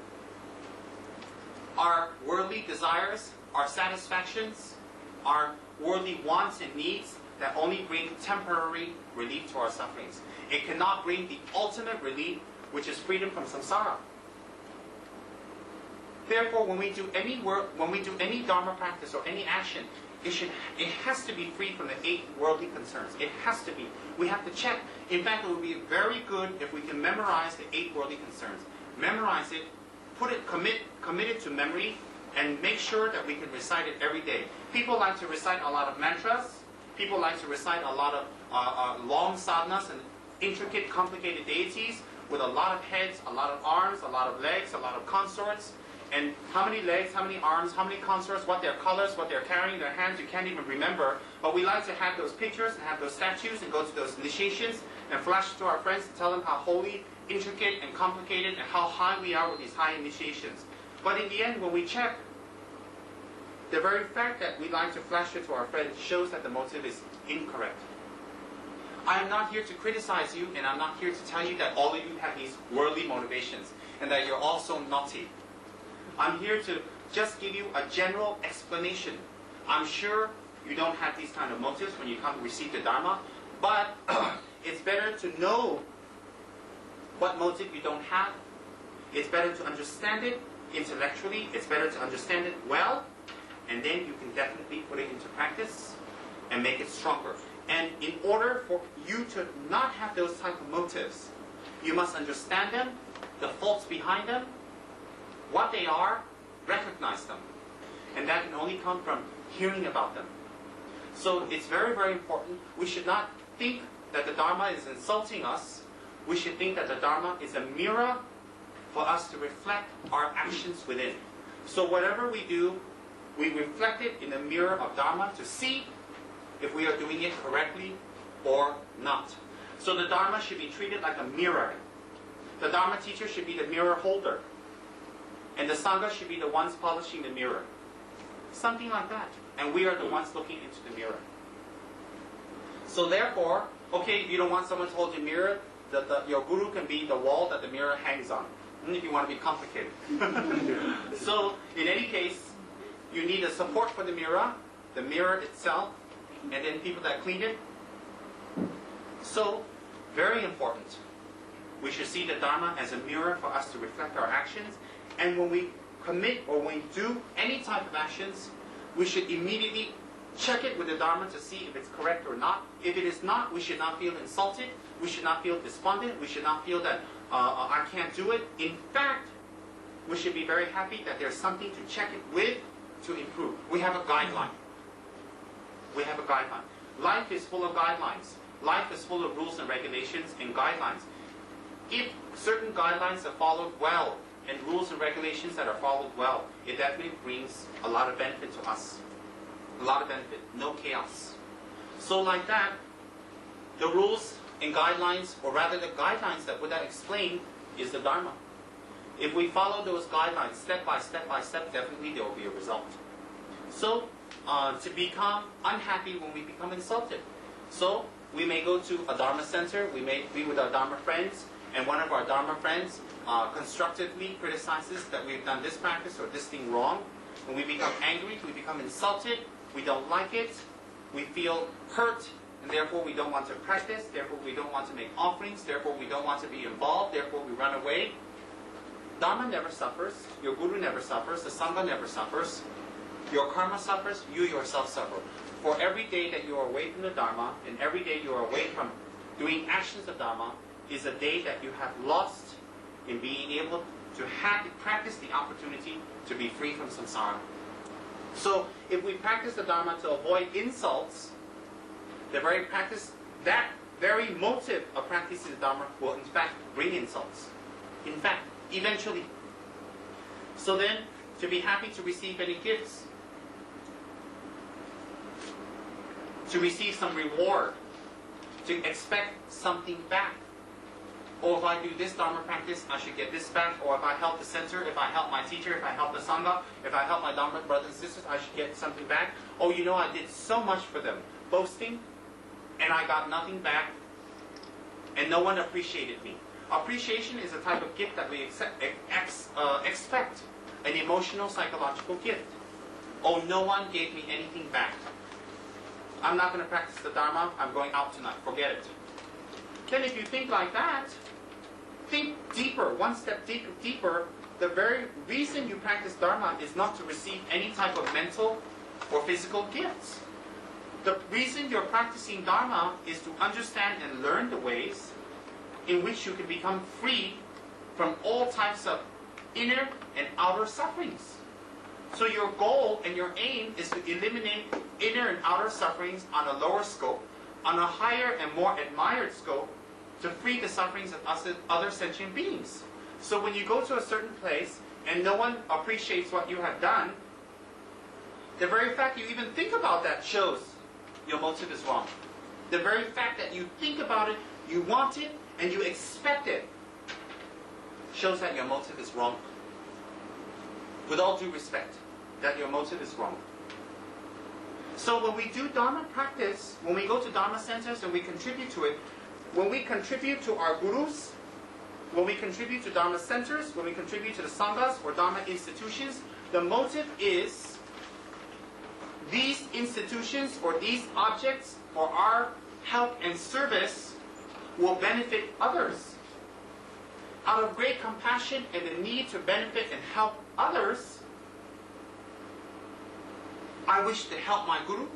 our worldly desires, our satisfactions, our worldly wants and needs that only bring temporary relief to our sufferings. It cannot bring the ultimate relief, which is freedom from samsara. Therefore, when we do any work, when we do any Dharma practice or any action, it has to be free from the 8 worldly concerns. It has to be. We have to check. In fact, it would be very good if we can memorize the 8 worldly concerns. Memorize it, commit it to memory, and make sure that we can recite it every day. People like to recite a lot of mantras. People like to recite a lot of long sadhanas and intricate, complicated deities with a lot of heads, a lot of arms, a lot of legs, a lot of consorts. And how many legs, how many arms, how many consorts, what their colors, what they're carrying in their hands, you can't even remember. But we like to have those pictures and have those statues and go to those initiations and flash to our friends and tell them how holy, intricate, and complicated and how high we are with these high initiations. But in the end, when we check, the very fact that we like to flash it to our friends shows that the motive is incorrect. I am not here to criticize you, and I'm not here to tell you that all of you have these worldly motivations and that you're all so naughty. I'm here to just give you a general explanation. I'm sure you don't have these kind of motives when you come to receive the Dharma, but it's better to know what motive you don't have. It's better to understand it intellectually. It's better to understand it well, and then you can definitely put it into practice and make it stronger. And in order for you to not have those type of motives, you must understand them, the faults behind them, what they are, recognize them. And that can only come from hearing about them. So it's very, very important. We should not think that the Dharma is insulting us. We should think that the Dharma is a mirror for us to reflect our actions within. So whatever we do, we reflect it in the mirror of Dharma to see if we are doing it correctly or not. So the Dharma should be treated like a mirror. The Dharma teacher should be the mirror holder. And the Sangha should be the ones polishing the mirror. Something like that. And we are the ones looking into the mirror. So therefore, okay, if you don't want someone to hold your mirror, your guru can be the wall that the mirror hangs on. If you want to be complicated. So, in any case, you need a support for the mirror itself, and then people that clean it. So, very important. We should see the Dharma as a mirror for us to reflect our actions. And when we commit or when we do any type of actions, we should immediately check it with the Dharma to see if it's correct or not. If it is not, we should not feel insulted. We should not feel despondent. We should not feel that I can't do it. In fact, we should be very happy that there's something to check it with to improve. We have a guideline. We have a guideline. Life is full of guidelines. Life is full of rules and regulations and guidelines. If certain guidelines are followed well, and rules and regulations that are followed well, it definitely brings a lot of benefit to us. A lot of benefit, no chaos. So like that, the rules and guidelines, or rather the guidelines that Buddha explained, is the Dharma. If we follow those guidelines step by step by step, definitely there will be a result. So, to become unhappy when we become insulted. So, we may go to a Dharma center, we may be with our Dharma friends, and one of our Dharma friends constructively criticizes that we've done this practice or this thing wrong. When we become angry, we become insulted, we don't like it, we feel hurt, and therefore we don't want to practice, therefore we don't want to make offerings, therefore we don't want to be involved, therefore we run away. Dharma never suffers, your Guru never suffers, the Sangha never suffers. Your karma suffers, you yourself suffer. For every day that you are away from the Dharma, and every day you are away from doing actions of Dharma, is a day that you have lost in being able to practice the opportunity to be free from samsara. So if we practice the Dharma to avoid insults, that very motive of practicing the Dharma will in fact bring insults. In fact, eventually. So then, to be happy to receive any gifts, to receive some reward, to expect something back. Or if I do this Dharma practice, I should get this back. Or if I help the center, if I help my teacher, if I help the Sangha, if I help my Dharma brothers and sisters, I should get something back. Oh, you know, I did so much for them. Boasting, and I got nothing back, and no one appreciated me. Appreciation is a type of gift that we expect, an emotional, psychological gift. Oh, no one gave me anything back. I'm not going to practice the Dharma, I'm going out tonight, forget it. Then if you think like that, think deeper, one step deeper. The very reason you practice Dharma is not to receive any type of mental or physical gifts. The reason you're practicing Dharma is to understand and learn the ways in which you can become free from all types of inner and outer sufferings. So your goal and your aim is to eliminate inner and outer sufferings on a lower scope, on a higher and more admired scope, to free the sufferings of other sentient beings. So when you go to a certain place and no one appreciates what you have done, the very fact you even think about that shows your motive is wrong. The very fact that you think about it, you want it, and you expect it, shows that your motive is wrong. With all due respect, that your motive is wrong. So when we do Dharma practice, when we go to Dharma centers and we contribute to it, when we contribute to our gurus, when we contribute to Dharma centers, when we contribute to the Sanghas or Dharma institutions, the motive is these institutions or these objects for our help and service will benefit others. Out of great compassion and the need to benefit and help others, I wish to help my guru.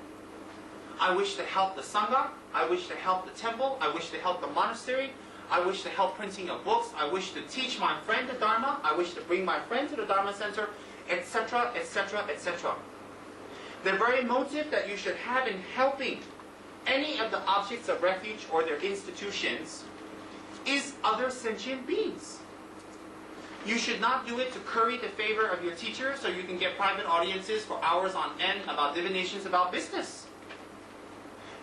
I wish to help the Sangha. I wish to help the temple. I wish to help the monastery. I wish to help printing of books. I wish to teach my friend the Dharma. I wish to bring my friend to the Dharma center, etc., etc., etc. The very motive that you should have in helping any of the objects of refuge or their institutions is other sentient beings. You should not do it to curry the favor of your teacher so you can get private audiences for hours on end about divinations about business.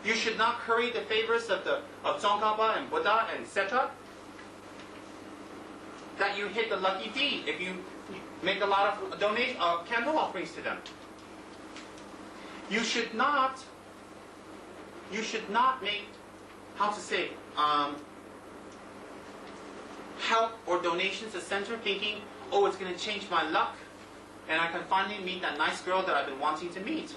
You should not curry the favors of Tsongkhapa and Buddha and etc. That you hit the lucky D if you make a lot of candle offerings to them. You should not make, help or donations to center thinking, oh, it's going to change my luck and I can finally meet that nice girl that I've been wanting to meet.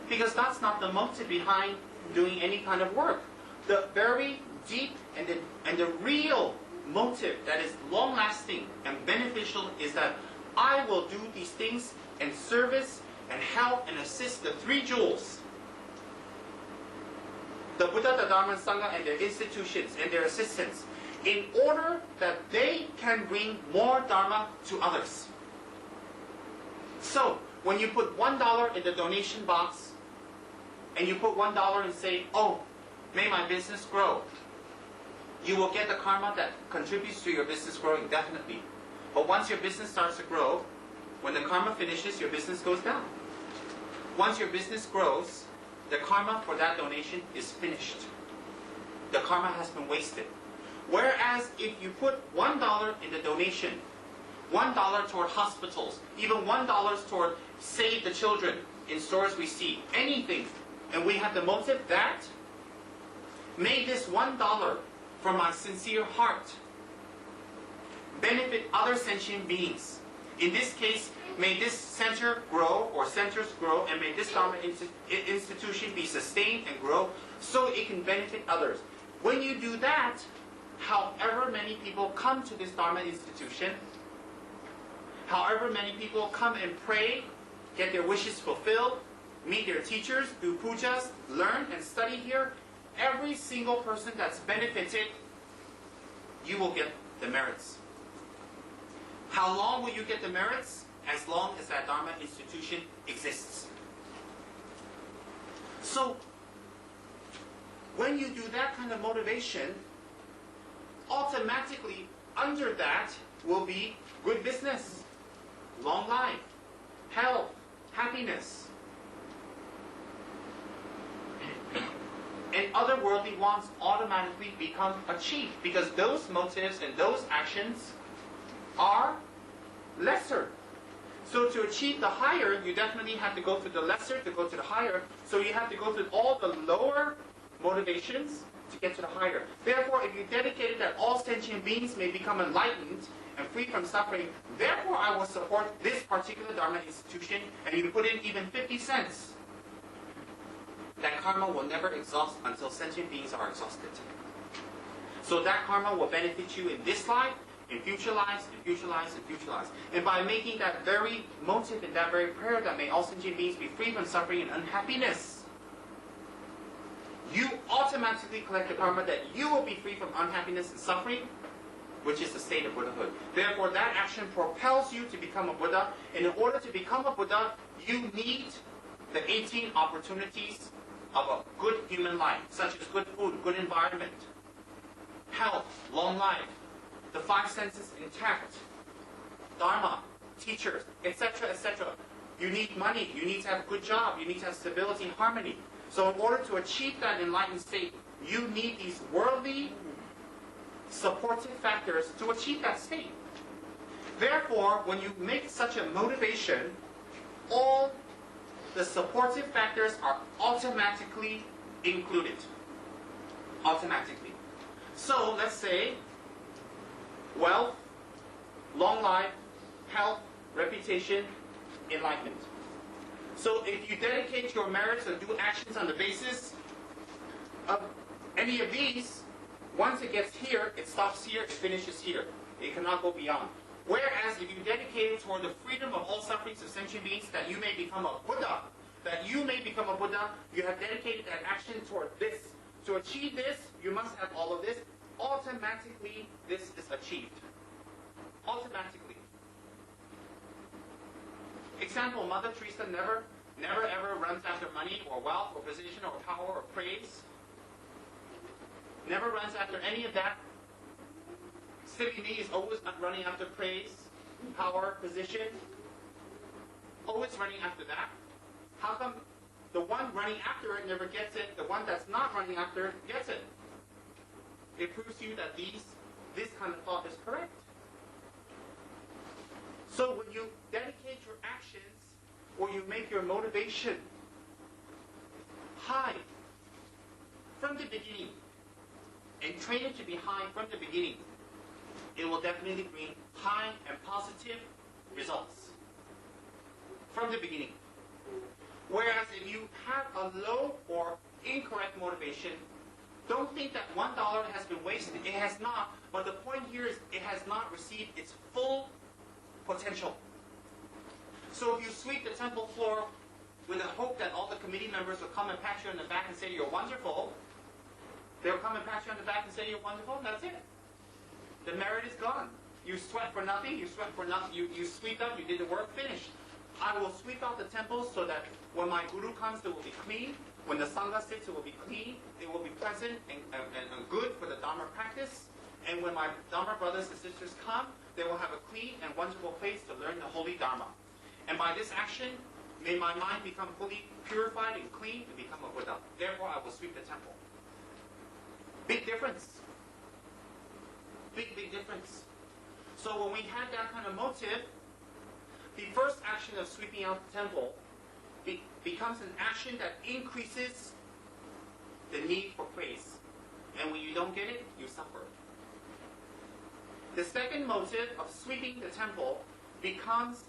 Because that's not the motive behind doing any kind of work. The very deep and the real motive that is long-lasting and beneficial is that I will do these things in service and help and assist the three jewels. The Buddha, the Dharma, and Sangha, and their institutions and their assistants, in order that they can bring more Dharma to others. So, when you put $1 in the donation box, and you put $1 and say, oh, may my business grow, you will get the karma that contributes to your business growing, definitely. But once your business starts to grow, when the karma finishes, your business goes down. Once your business grows, the karma for that donation is finished. The karma has been wasted. Whereas if you put $1 in the donation, $1 toward hospitals, even $1 toward save the children in stores we see, anything, and we have the motive that, may this $1 from my sincere heart benefit other sentient beings. In this case, may this center grow, or centers grow, and may this Dharma institution be sustained and grow so it can benefit others. When you do that, however many people come to this Dharma institution, however many people come and pray get their wishes fulfilled, meet their teachers, do pujas, learn and study here, every single person that's benefited, you will get the merits. How long will you get the merits? As long as that Dharma institution exists. So, when you do that kind of motivation, automatically under that will be good business, long life, health, happiness, and other worldly wants automatically become achieved because those motives and those actions are lesser. So to achieve the higher, you definitely have to go through the lesser to go to the higher. So you have to go through all the lower motivations to get to the higher. Therefore, if you dedicated that all sentient beings may become enlightened and free from suffering, therefore I will support this particular Dharma institution, and you put in even 50 cents, that karma will never exhaust until sentient beings are exhausted. So that karma will benefit you in this life, in future lives, in future lives, in future lives. And by making that very motive and that very prayer that may all sentient beings be free from suffering and unhappiness, you automatically collect the karma that you will be free from unhappiness and suffering, which is the state of Buddhahood. Therefore, that action propels you to become a Buddha. And in order to become a Buddha, you need the 18 opportunities of a good human life, such as good food, good environment, health, long life, the 5 senses intact, Dharma, teachers, etc., etc. You need money, you need to have a good job, you need to have stability and harmony. So in order to achieve that enlightened state, you need these worldly supportive factors to achieve that state. Therefore, when you make such a motivation, all the supportive factors are automatically included. Automatically. So let's say wealth, long life, health, reputation, enlightenment. So if you dedicate your merits or do actions on the basis of any of these, once it gets here, it stops here, it finishes here. It cannot go beyond. Whereas if you dedicate it toward the freedom of all sufferings of sentient beings, that you may become a Buddha, you have dedicated that action toward this. To achieve this, you must have all of this. Automatically, this is achieved. Automatically. Example, Mother Teresa never ever runs after money or wealth or position or power or praise. Never runs after any of that. Silly me is always running after praise, power, position. Always running after that. How come the one running after it never gets it, the one that's not running after it gets it? It proves to you that this kind of thought is correct. So when you dedicate your actions, or you make your motivation high from the beginning, and train it to be high from the beginning, it will definitely bring high and positive results from the beginning. Whereas if you have a low or incorrect motivation, don't think that $1 has been wasted. It has not. But the point here is it has not received its full potential. So if you sweep the temple floor with the hope that all the committee members will come and pat you on the back and say you're wonderful, they'll come and pat you on the back and say you're wonderful, and that's it. The merit is gone. You sweat for nothing, you sweep up, you did the work, finished. I will sweep out the temple so that when my guru comes, it will be clean. When the sangha sits, it will be clean. It will be pleasant and good for the Dharma practice. And when my Dharma brothers and sisters come, they will have a clean and wonderful place to learn the holy Dharma. And by this action, may my mind become fully purified and clean to become a Buddha. Therefore, I will sweep the temple. Big difference. Big difference. So when we had that kind of motive, the first action of sweeping out the temple becomes an action that increases the need for praise. And when you don't get it, you suffer. The second motive of sweeping the temple becomes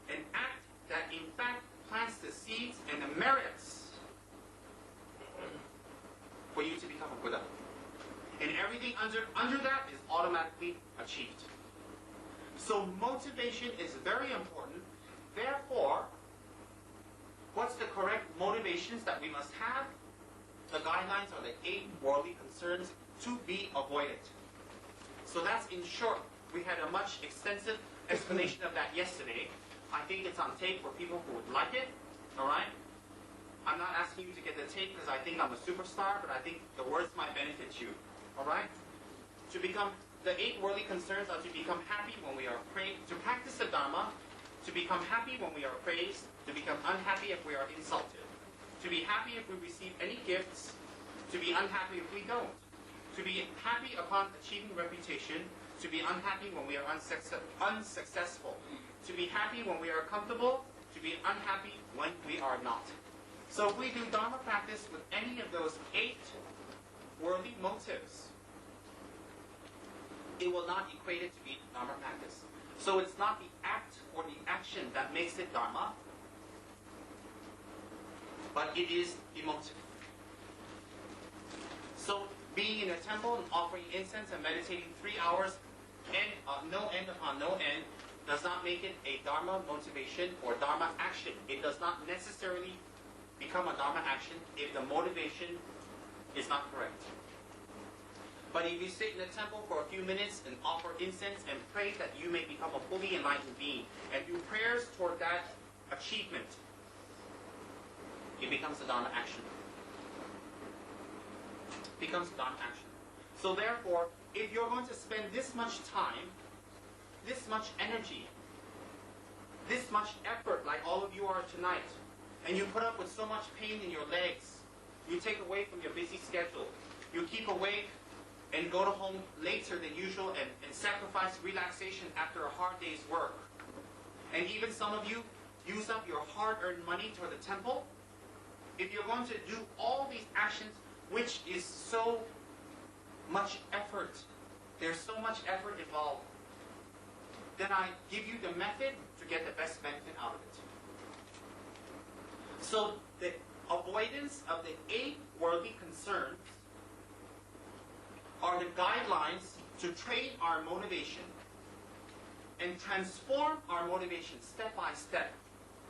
an act that in fact plants the seeds and the merits for you to become a Buddha. And everything under that is automatically achieved. So motivation is very important. Therefore, motivations that we must have, the guidelines are the 8 worldly concerns to be avoided. So that's in short. We had a much extensive explanation of that yesterday. I think it's on tape for people who would like it. Alright? I'm not asking you to get the tape because I think I'm a superstar, but I think the words might benefit you. Alright? To become, the 8 worldly concerns are to become happy when we are praised, to practice the Dharma, to become happy when we are praised, to become unhappy if we are insulted, to be happy if we receive any gifts, to be unhappy if we don't, to be happy upon achieving reputation, to be unhappy when we are unsuccessful, to be happy when we are comfortable, to be unhappy when we are not. So if we do Dharma practice with any of those 8 worldly motives, it will not equate it to be Dharma practice. So it's not the act or the action that makes it Dharma, but it is the motive. So being in a temple and offering incense and meditating 3 hours, no end upon no end, does not make it a Dharma motivation or Dharma action. It does not necessarily become a Dharma action if the motivation is not correct. But if you sit in a temple for a few minutes and offer incense and pray that you may become a fully enlightened being, and do prayers toward that achievement, it becomes a Dharma action. It becomes a Dharma action. So therefore, if you're going to spend this much time, this much energy, this much effort like all of you are tonight, and you put up with so much pain in your legs, you take away from your busy schedule, you keep awake and go to home later than usual and sacrifice relaxation after a hard day's work. And even some of you use up your hard-earned money toward the temple. If you're going to do all these actions, which is so much effort, there's so much effort involved, then I give you the method to get the best benefit out of it. So the avoidance of the 8 worldly concerns are the guidelines to train our motivation and transform our motivation step by step